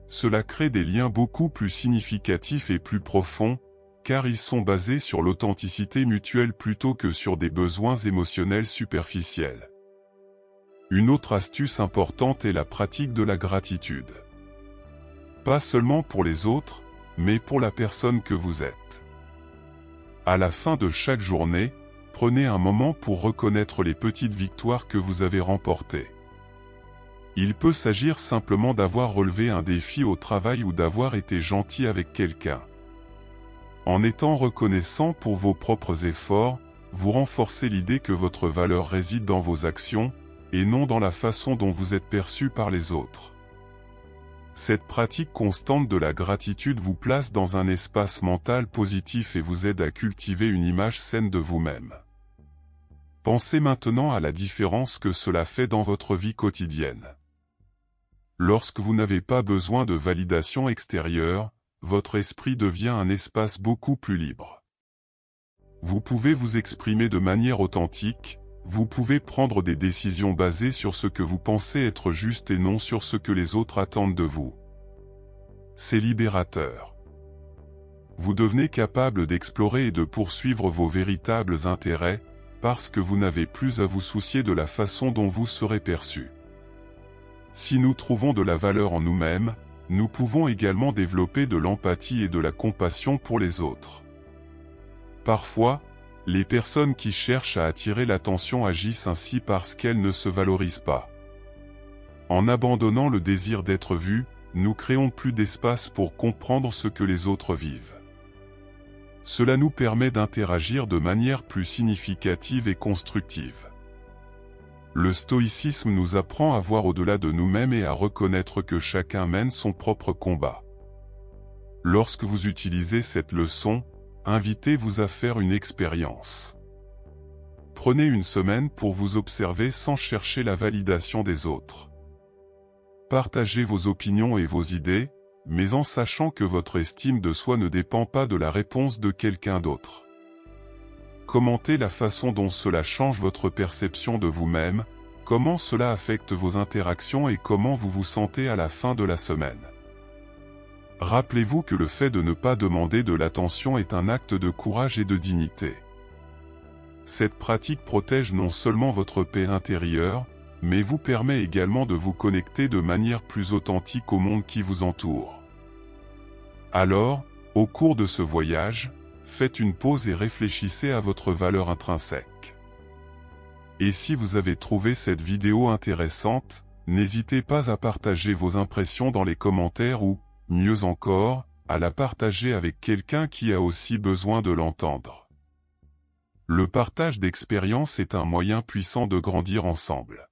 Speaker 1: Cela crée des liens beaucoup plus significatifs et plus profonds, car ils sont basés sur l'authenticité mutuelle plutôt que sur des besoins émotionnels superficiels. Une autre astuce importante est la pratique de la gratitude. Pas seulement pour les autres, mais pour la personne que vous êtes. À la fin de chaque journée, prenez un moment pour reconnaître les petites victoires que vous avez remportées. Il peut s'agir simplement d'avoir relevé un défi au travail ou d'avoir été gentil avec quelqu'un. En étant reconnaissant pour vos propres efforts, vous renforcez l'idée que votre valeur réside dans vos actions, et non dans la façon dont vous êtes perçu par les autres. Cette pratique constante de la gratitude vous place dans un espace mental positif et vous aide à cultiver une image saine de vous-même. Pensez maintenant à la différence que cela fait dans votre vie quotidienne. Lorsque vous n'avez pas besoin de validation extérieure, votre esprit devient un espace beaucoup plus libre. Vous pouvez vous exprimer de manière authentique, vous pouvez prendre des décisions basées sur ce que vous pensez être juste et non sur ce que les autres attendent de vous. C'est libérateur. Vous devenez capable d'explorer et de poursuivre vos véritables intérêts, parce que vous n'avez plus à vous soucier de la façon dont vous serez perçu. Si nous trouvons de la valeur en nous-mêmes, nous pouvons également développer de l'empathie et de la compassion pour les autres. Parfois, les personnes qui cherchent à attirer l'attention agissent ainsi parce qu'elles ne se valorisent pas. En abandonnant le désir d'être vu, nous créons plus d'espace pour comprendre ce que les autres vivent. Cela nous permet d'interagir de manière plus significative et constructive. Le stoïcisme nous apprend à voir au-delà de nous-mêmes et à reconnaître que chacun mène son propre combat. Lorsque vous utilisez cette leçon, invitez-vous à faire une expérience. Prenez une semaine pour vous observer sans chercher la validation des autres. Partagez vos opinions et vos idées, mais en sachant que votre estime de soi ne dépend pas de la réponse de quelqu'un d'autre. Commentez la façon dont cela change votre perception de vous-même, comment cela affecte vos interactions et comment vous vous sentez à la fin de la semaine. Rappelez-vous que le fait de ne pas demander de l'attention est un acte de courage et de dignité. Cette pratique protège non seulement votre paix intérieure, mais vous permet également de vous connecter de manière plus authentique au monde qui vous entoure. Alors, au cours de ce voyage, faites une pause et réfléchissez à votre valeur intrinsèque. Et si vous avez trouvé cette vidéo intéressante, n'hésitez pas à partager vos impressions dans les commentaires ou, mieux encore, à la partager avec quelqu'un qui a aussi besoin de l'entendre. Le partage d'expériences est un moyen puissant de grandir ensemble.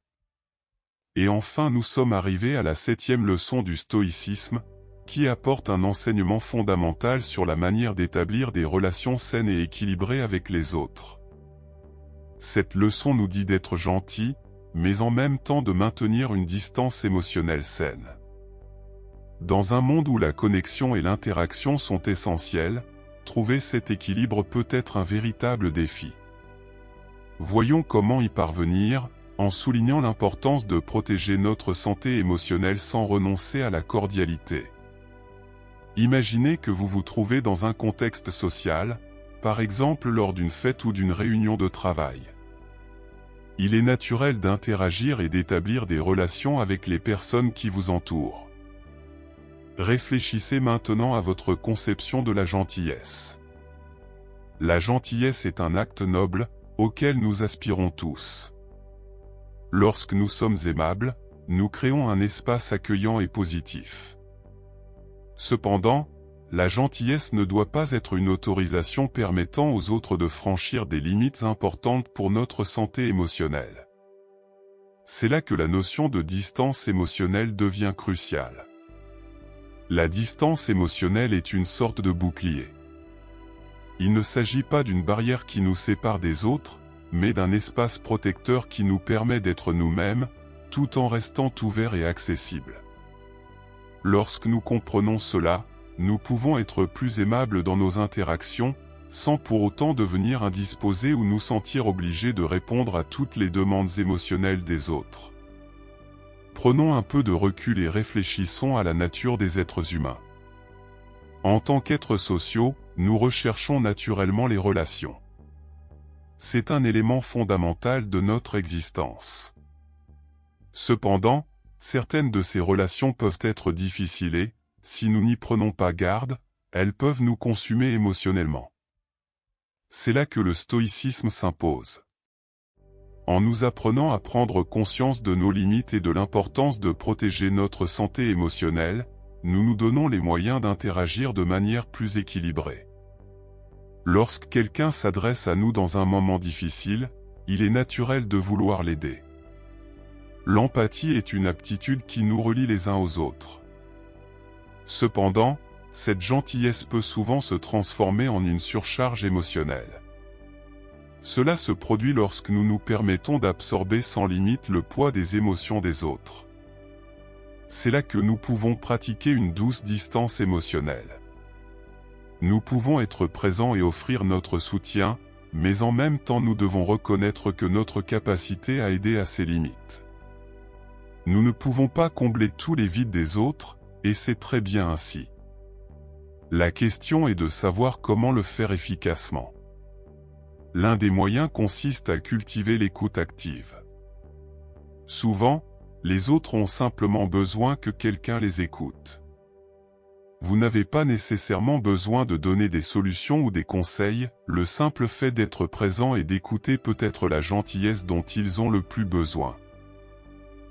Speaker 1: Et enfin nous sommes arrivés à la 7e leçon du stoïcisme, qui apporte un enseignement fondamental sur la manière d'établir des relations saines et équilibrées avec les autres. Cette leçon nous dit d'être gentil, mais en même temps de maintenir une distance émotionnelle saine. Dans un monde où la connexion et l'interaction sont essentielles, trouver cet équilibre peut être un véritable défi. Voyons comment y parvenir, en soulignant l'importance de protéger notre santé émotionnelle sans renoncer à la cordialité. Imaginez que vous vous trouvez dans un contexte social, par exemple lors d'une fête ou d'une réunion de travail. Il est naturel d'interagir et d'établir des relations avec les personnes qui vous entourent. Réfléchissez maintenant à votre conception de la gentillesse. La gentillesse est un acte noble, auquel nous aspirons tous. Lorsque nous sommes aimables, nous créons un espace accueillant et positif. Cependant, la gentillesse ne doit pas être une autorisation permettant aux autres de franchir des limites importantes pour notre santé émotionnelle. C'est là que la notion de distance émotionnelle devient cruciale. La distance émotionnelle est une sorte de bouclier. Il ne s'agit pas d'une barrière qui nous sépare des autres, mais d'un espace protecteur qui nous permet d'être nous-mêmes, tout en restant ouverts et accessibles. Lorsque nous comprenons cela, nous pouvons être plus aimables dans nos interactions, sans pour autant devenir indisposés ou nous sentir obligés de répondre à toutes les demandes émotionnelles des autres. Prenons un peu de recul et réfléchissons à la nature des êtres humains. En tant qu'êtres sociaux, nous recherchons naturellement les relations. C'est un élément fondamental de notre existence. Cependant, certaines de ces relations peuvent être difficiles et, si nous n'y prenons pas garde, elles peuvent nous consumer émotionnellement. C'est là que le stoïcisme s'impose. En nous apprenant à prendre conscience de nos limites et de l'importance de protéger notre santé émotionnelle, nous nous donnons les moyens d'interagir de manière plus équilibrée. Lorsque quelqu'un s'adresse à nous dans un moment difficile, il est naturel de vouloir l'aider. L'empathie est une aptitude qui nous relie les uns aux autres. Cependant, cette gentillesse peut souvent se transformer en une surcharge émotionnelle. Cela se produit lorsque nous nous permettons d'absorber sans limite le poids des émotions des autres. C'est là que nous pouvons pratiquer une douce distance émotionnelle. Nous pouvons être présents et offrir notre soutien, mais en même temps nous devons reconnaître que notre capacité à aider a ses limites. Nous ne pouvons pas combler tous les vides des autres, et c'est très bien ainsi. La question est de savoir comment le faire efficacement. L'un des moyens consiste à cultiver l'écoute active. Souvent, les autres ont simplement besoin que quelqu'un les écoute. Vous n'avez pas nécessairement besoin de donner des solutions ou des conseils, le simple fait d'être présent et d'écouter peut être la gentillesse dont ils ont le plus besoin.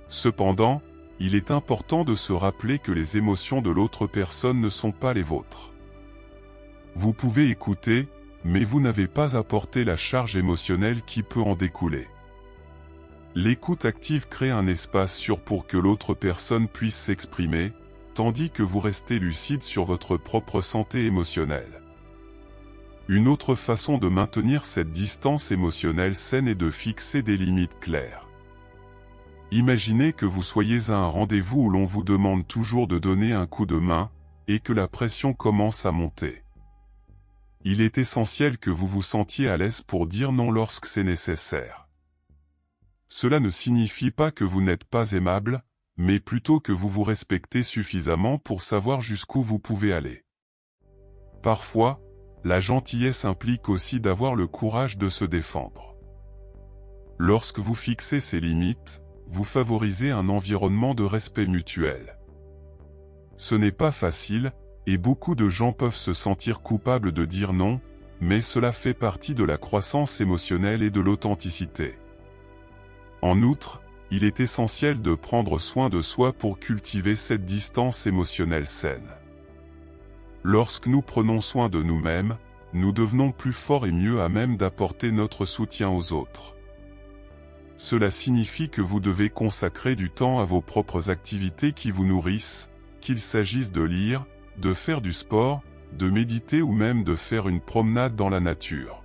Speaker 1: Cependant, il est important de se rappeler que les émotions de l'autre personne ne sont pas les vôtres. Vous pouvez écouter, mais vous n'avez pas à porter la charge émotionnelle qui peut en découler. L'écoute active crée un espace sûr pour que l'autre personne puisse s'exprimer, tandis que vous restez lucide sur votre propre santé émotionnelle. Une autre façon de maintenir cette distance émotionnelle saine est de fixer des limites claires. Imaginez que vous soyez à un rendez-vous où l'on vous demande toujours de donner un coup de main, et que la pression commence à monter. Il est essentiel que vous vous sentiez à l'aise pour dire non lorsque c'est nécessaire. Cela ne signifie pas que vous n'êtes pas aimable, mais plutôt que vous vous respectez suffisamment pour savoir jusqu'où vous pouvez aller. Parfois, la gentillesse implique aussi d'avoir le courage de se défendre. Lorsque vous fixez ces limites, vous favorisez un environnement de respect mutuel. Ce n'est pas facile, et beaucoup de gens peuvent se sentir coupables de dire non, mais cela fait partie de la croissance émotionnelle et de l'authenticité. En outre, il est essentiel de prendre soin de soi pour cultiver cette distance émotionnelle saine. Lorsque nous prenons soin de nous-mêmes, nous devenons plus forts et mieux à même d'apporter notre soutien aux autres. Cela signifie que vous devez consacrer du temps à vos propres activités qui vous nourrissent, qu'il s'agisse de lire, de faire du sport, de méditer ou même de faire une promenade dans la nature.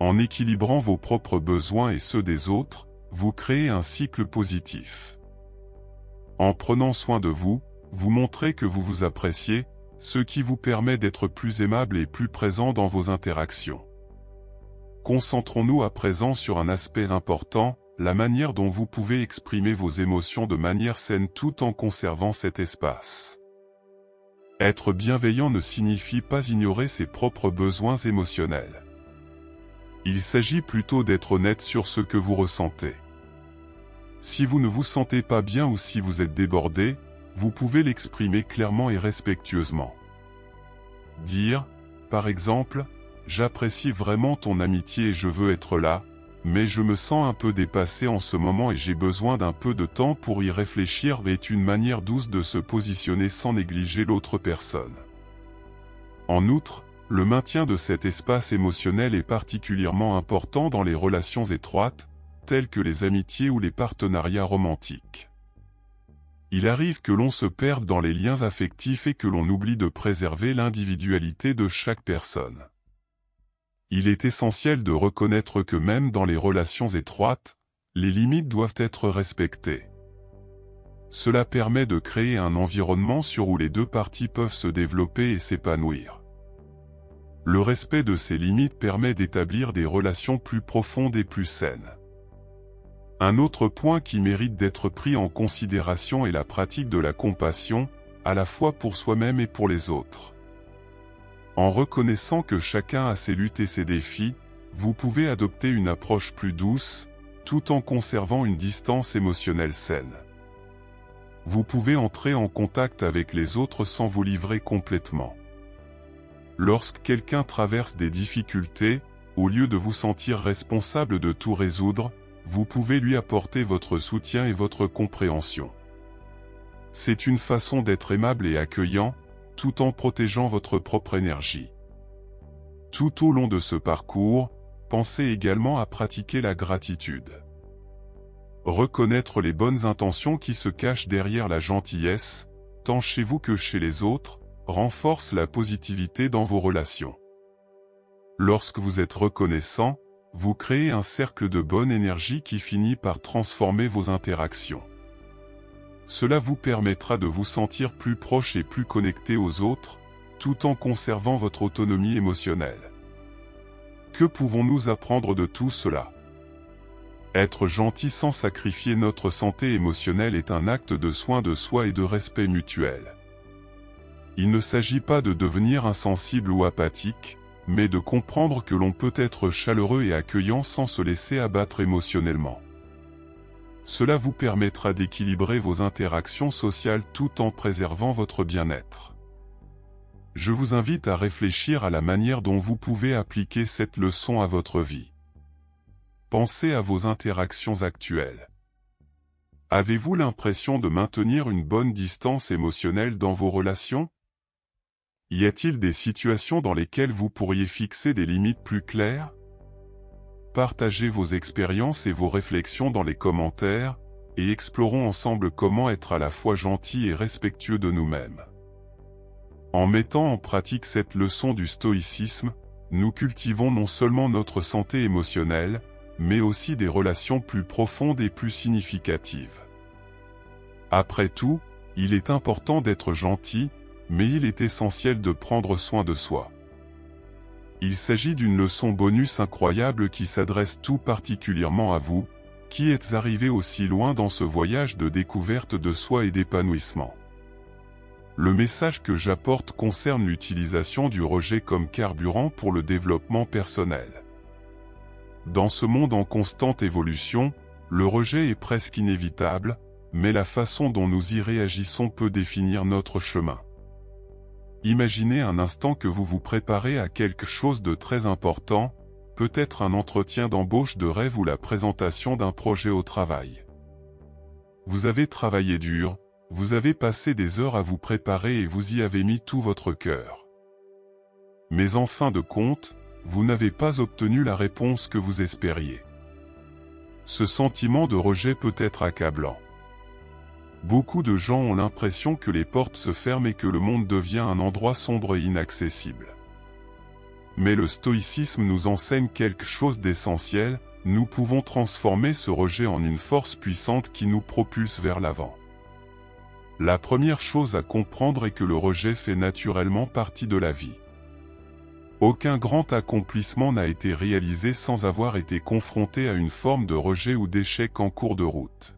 Speaker 1: En équilibrant vos propres besoins et ceux des autres, vous créez un cycle positif. En prenant soin de vous, vous montrez que vous vous appréciez, ce qui vous permet d'être plus aimable et plus présent dans vos interactions. Concentrons-nous à présent sur un aspect important, la manière dont vous pouvez exprimer vos émotions de manière saine tout en conservant cet espace. Être bienveillant ne signifie pas ignorer ses propres besoins émotionnels. Il s'agit plutôt d'être honnête sur ce que vous ressentez. Si vous ne vous sentez pas bien ou si vous êtes débordé, vous pouvez l'exprimer clairement et respectueusement. Dire, par exemple, « J'apprécie vraiment ton amitié et je veux être là, mais je me sens un peu dépassé en ce moment et j'ai besoin d'un peu de temps pour y réfléchir » est une manière douce de se positionner sans négliger l'autre personne. En outre, le maintien de cet espace émotionnel est particulièrement important dans les relations étroites, telles que les amitiés ou les partenariats romantiques. Il arrive que l'on se perde dans les liens affectifs et que l'on oublie de préserver l'individualité de chaque personne. Il est essentiel de reconnaître que même dans les relations étroites, les limites doivent être respectées. Cela permet de créer un environnement sûr où les deux parties peuvent se développer et s'épanouir. Le respect de ces limites permet d'établir des relations plus profondes et plus saines. Un autre point qui mérite d'être pris en considération est la pratique de la compassion, à la fois pour soi-même et pour les autres. En reconnaissant que chacun a ses luttes et ses défis, vous pouvez adopter une approche plus douce, tout en conservant une distance émotionnelle saine. Vous pouvez entrer en contact avec les autres sans vous livrer complètement. Lorsque quelqu'un traverse des difficultés, au lieu de vous sentir responsable de tout résoudre, vous pouvez lui apporter votre soutien et votre compréhension. C'est une façon d'être aimable et accueillant, tout en protégeant votre propre énergie. Tout au long de ce parcours, pensez également à pratiquer la gratitude. Reconnaître les bonnes intentions qui se cachent derrière la gentillesse, tant chez vous que chez les autres, renforce la positivité dans vos relations. Lorsque vous êtes reconnaissant, vous créez un cercle de bonne énergie qui finit par transformer vos interactions. Cela vous permettra de vous sentir plus proche et plus connecté aux autres, tout en conservant votre autonomie émotionnelle. Que pouvons-nous apprendre de tout cela ? Être gentil sans sacrifier notre santé émotionnelle est un acte de soin de soi et de respect mutuel. Il ne s'agit pas de devenir insensible ou apathique, mais de comprendre que l'on peut être chaleureux et accueillant sans se laisser abattre émotionnellement. Cela vous permettra d'équilibrer vos interactions sociales tout en préservant votre bien-être. Je vous invite à réfléchir à la manière dont vous pouvez appliquer cette leçon à votre vie. Pensez à vos interactions actuelles. Avez-vous l'impression de maintenir une bonne distance émotionnelle dans vos relations ? Y a-t-il des situations dans lesquelles vous pourriez fixer des limites plus claires ? Partagez vos expériences et vos réflexions dans les commentaires, et explorons ensemble comment être à la fois gentil et respectueux de nous-mêmes. En mettant en pratique cette leçon du stoïcisme, nous cultivons non seulement notre santé émotionnelle, mais aussi des relations plus profondes et plus significatives. Après tout, il est important d'être gentil, mais il est essentiel de prendre soin de soi. Il s'agit d'une leçon bonus incroyable qui s'adresse tout particulièrement à vous, qui êtes arrivé aussi loin dans ce voyage de découverte de soi et d'épanouissement. Le message que j'apporte concerne l'utilisation du rejet comme carburant pour le développement personnel. Dans ce monde en constante évolution, le rejet est presque inévitable, mais la façon dont nous y réagissons peut définir notre chemin. Imaginez un instant que vous vous préparez à quelque chose de très important, peut-être un entretien d'embauche de rêve ou la présentation d'un projet au travail. Vous avez travaillé dur, vous avez passé des heures à vous préparer et vous y avez mis tout votre cœur. Mais en fin de compte, vous n'avez pas obtenu la réponse que vous espériez. Ce sentiment de rejet peut être accablant. Beaucoup de gens ont l'impression que les portes se ferment et que le monde devient un endroit sombre et inaccessible. Mais le stoïcisme nous enseigne quelque chose d'essentiel, nous pouvons transformer ce rejet en une force puissante qui nous propulse vers l'avant. La première chose à comprendre est que le rejet fait naturellement partie de la vie. Aucun grand accomplissement n'a été réalisé sans avoir été confronté à une forme de rejet ou d'échec en cours de route.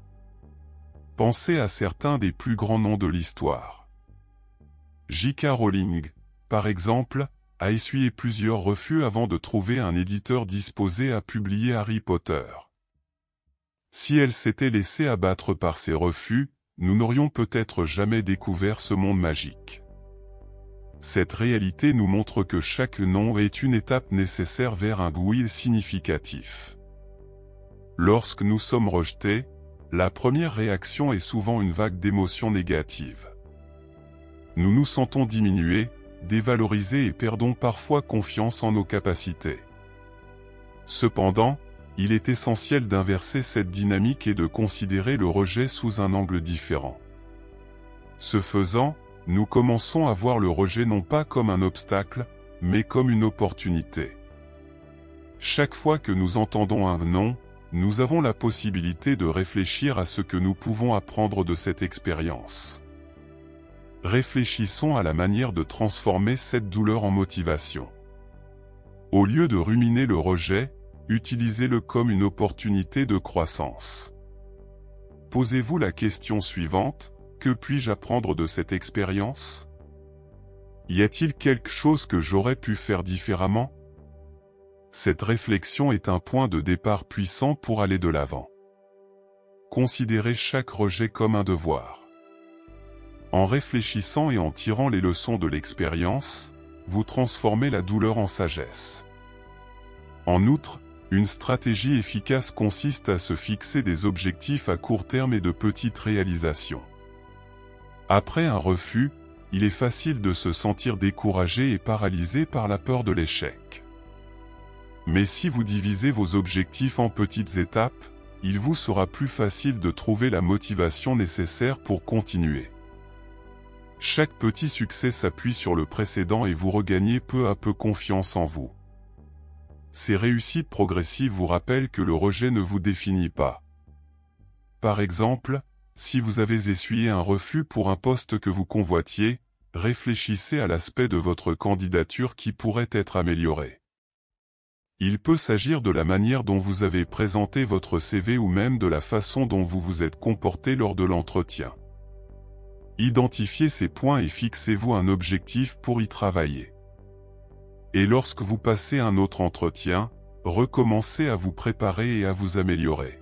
Speaker 1: Pensez à certains des plus grands noms de l'histoire. J.K. Rowling, par exemple, a essuyé plusieurs refus avant de trouver un éditeur disposé à publier Harry Potter. Si elle s'était laissée abattre par ces refus, nous n'aurions peut-être jamais découvert ce monde magique. Cette réalité nous montre que chaque non est une étape nécessaire vers un oui significatif. Lorsque nous sommes rejetés, la première réaction est souvent une vague d'émotions négatives. Nous nous sentons diminués, dévalorisés et perdons parfois confiance en nos capacités. Cependant, il est essentiel d'inverser cette dynamique et de considérer le rejet sous un angle différent. Ce faisant, nous commençons à voir le rejet non pas comme un obstacle, mais comme une opportunité. Chaque fois que nous entendons un non, nous avons la possibilité de réfléchir à ce que nous pouvons apprendre de cette expérience. Réfléchissons à la manière de transformer cette douleur en motivation. Au lieu de ruminer le rejet, utilisez-le comme une opportunité de croissance. Posez-vous la question suivante: que puis-je apprendre de cette expérience? Y a-t-il quelque chose que j'aurais pu faire différemment? Cette réflexion est un point de départ puissant pour aller de l'avant. Considérez chaque rejet comme un devoir. En réfléchissant et en tirant les leçons de l'expérience, vous transformez la douleur en sagesse. En outre, une stratégie efficace consiste à se fixer des objectifs à court terme et de petites réalisations. Après un refus, il est facile de se sentir découragé et paralysé par la peur de l'échec. Mais si vous divisez vos objectifs en petites étapes, il vous sera plus facile de trouver la motivation nécessaire pour continuer. Chaque petit succès s'appuie sur le précédent et vous regagnez peu à peu confiance en vous. Ces réussites progressives vous rappellent que le rejet ne vous définit pas. Par exemple, si vous avez essuyé un refus pour un poste que vous convoitiez, réfléchissez à l'aspect de votre candidature qui pourrait être amélioré. Il peut s'agir de la manière dont vous avez présenté votre CV ou même de la façon dont vous vous êtes comporté lors de l'entretien. Identifiez ces points et fixez-vous un objectif pour y travailler. Et lorsque vous passez un autre entretien, recommencez à vous préparer et à vous améliorer.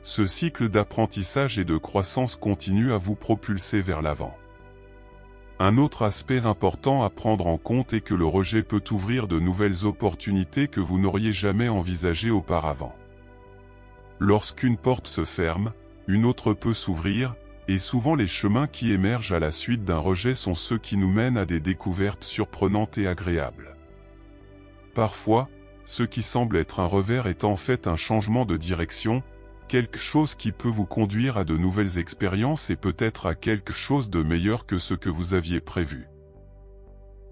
Speaker 1: Ce cycle d'apprentissage et de croissance continue à vous propulser vers l'avant. Un autre aspect important à prendre en compte est que le rejet peut ouvrir de nouvelles opportunités que vous n'auriez jamais envisagées auparavant. Lorsqu'une porte se ferme, une autre peut s'ouvrir, et souvent les chemins qui émergent à la suite d'un rejet sont ceux qui nous mènent à des découvertes surprenantes et agréables. Parfois, ce qui semble être un revers est en fait un changement de direction, quelque chose qui peut vous conduire à de nouvelles expériences et peut-être à quelque chose de meilleur que ce que vous aviez prévu.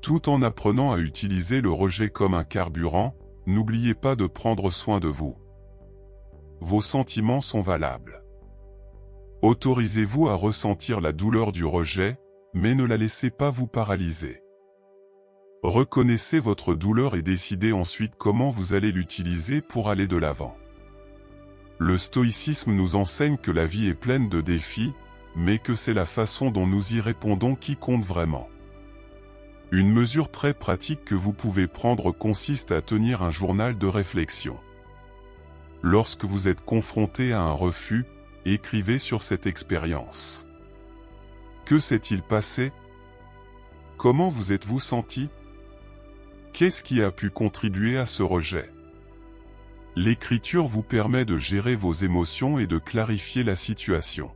Speaker 1: Tout en apprenant à utiliser le rejet comme un carburant, n'oubliez pas de prendre soin de vous. Vos sentiments sont valables. Autorisez-vous à ressentir la douleur du rejet, mais ne la laissez pas vous paralyser. Reconnaissez votre douleur et décidez ensuite comment vous allez l'utiliser pour aller de l'avant. Le stoïcisme nous enseigne que la vie est pleine de défis, mais que c'est la façon dont nous y répondons qui compte vraiment. Une mesure très pratique que vous pouvez prendre consiste à tenir un journal de réflexion. Lorsque vous êtes confronté à un refus, écrivez sur cette expérience. Que s'est-il passé? Comment vous êtes-vous senti? Qu'est-ce qui a pu contribuer à ce rejet? L'écriture vous permet de gérer vos émotions et de clarifier la situation.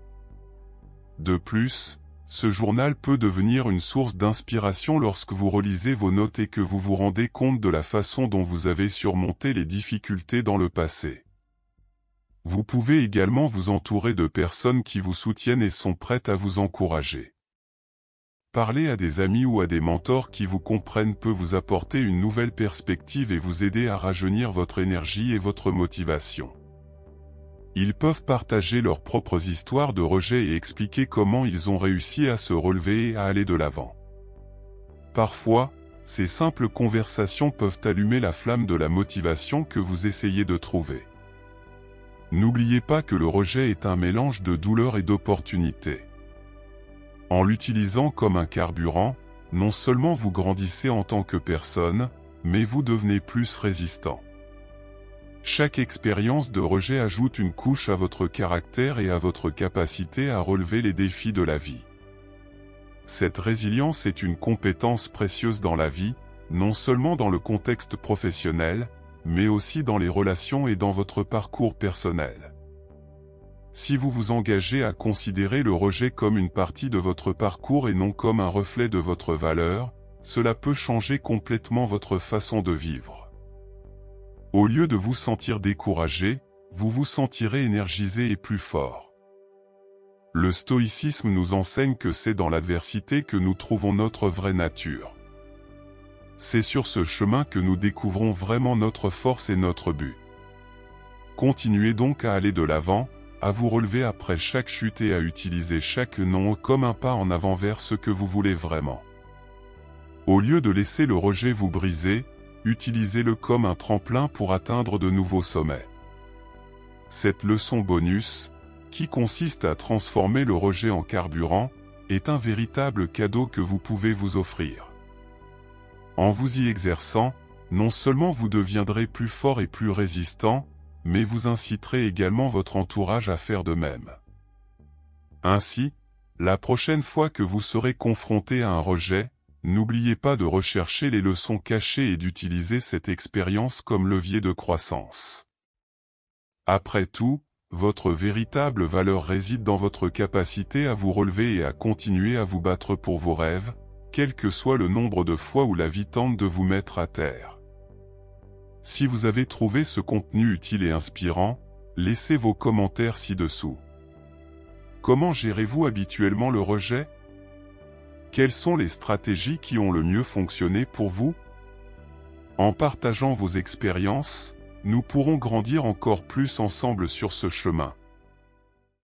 Speaker 1: De plus, ce journal peut devenir une source d'inspiration lorsque vous relisez vos notes et que vous vous rendez compte de la façon dont vous avez surmonté les difficultés dans le passé. Vous pouvez également vous entourer de personnes qui vous soutiennent et sont prêtes à vous encourager. Parler à des amis ou à des mentors qui vous comprennent peut vous apporter une nouvelle perspective et vous aider à rajeunir votre énergie et votre motivation. Ils peuvent partager leurs propres histoires de rejet et expliquer comment ils ont réussi à se relever et à aller de l'avant. Parfois, ces simples conversations peuvent allumer la flamme de la motivation que vous essayez de trouver. N'oubliez pas que le rejet est un mélange de douleur et d'opportunité. En l'utilisant comme un carburant, non seulement vous grandissez en tant que personne, mais vous devenez plus résistant. Chaque expérience de rejet ajoute une couche à votre caractère et à votre capacité à relever les défis de la vie. Cette résilience est une compétence précieuse dans la vie, non seulement dans le contexte professionnel, mais aussi dans les relations et dans votre parcours personnel. Si vous vous engagez à considérer le rejet comme une partie de votre parcours et non comme un reflet de votre valeur, cela peut changer complètement votre façon de vivre. Au lieu de vous sentir découragé, vous vous sentirez énergisé et plus fort. Le stoïcisme nous enseigne que c'est dans l'adversité que nous trouvons notre vraie nature. C'est sur ce chemin que nous découvrons vraiment notre force et notre but. Continuez donc à aller de l'avant, à vous relever après chaque chute et à utiliser chaque non comme un pas en avant vers ce que vous voulez vraiment. Au lieu de laisser le rejet vous briser, utilisez-le comme un tremplin pour atteindre de nouveaux sommets. Cette leçon bonus, qui consiste à transformer le rejet en carburant, est un véritable cadeau que vous pouvez vous offrir. En vous y exerçant, Non seulement vous deviendrez plus fort et plus résistant, mais vous inciterez également votre entourage à faire de même. Ainsi, la prochaine fois que vous serez confronté à un rejet, n'oubliez pas de rechercher les leçons cachées et d'utiliser cette expérience comme levier de croissance. Après tout, votre véritable valeur réside dans votre capacité à vous relever et à continuer à vous battre pour vos rêves, quel que soit le nombre de fois où la vie tente de vous mettre à terre. Si vous avez trouvé ce contenu utile et inspirant, laissez vos commentaires ci-dessous. Comment gérez-vous habituellement le rejet? Quelles sont les stratégies qui ont le mieux fonctionné pour vous? En partageant vos expériences, nous pourrons grandir encore plus ensemble sur ce chemin.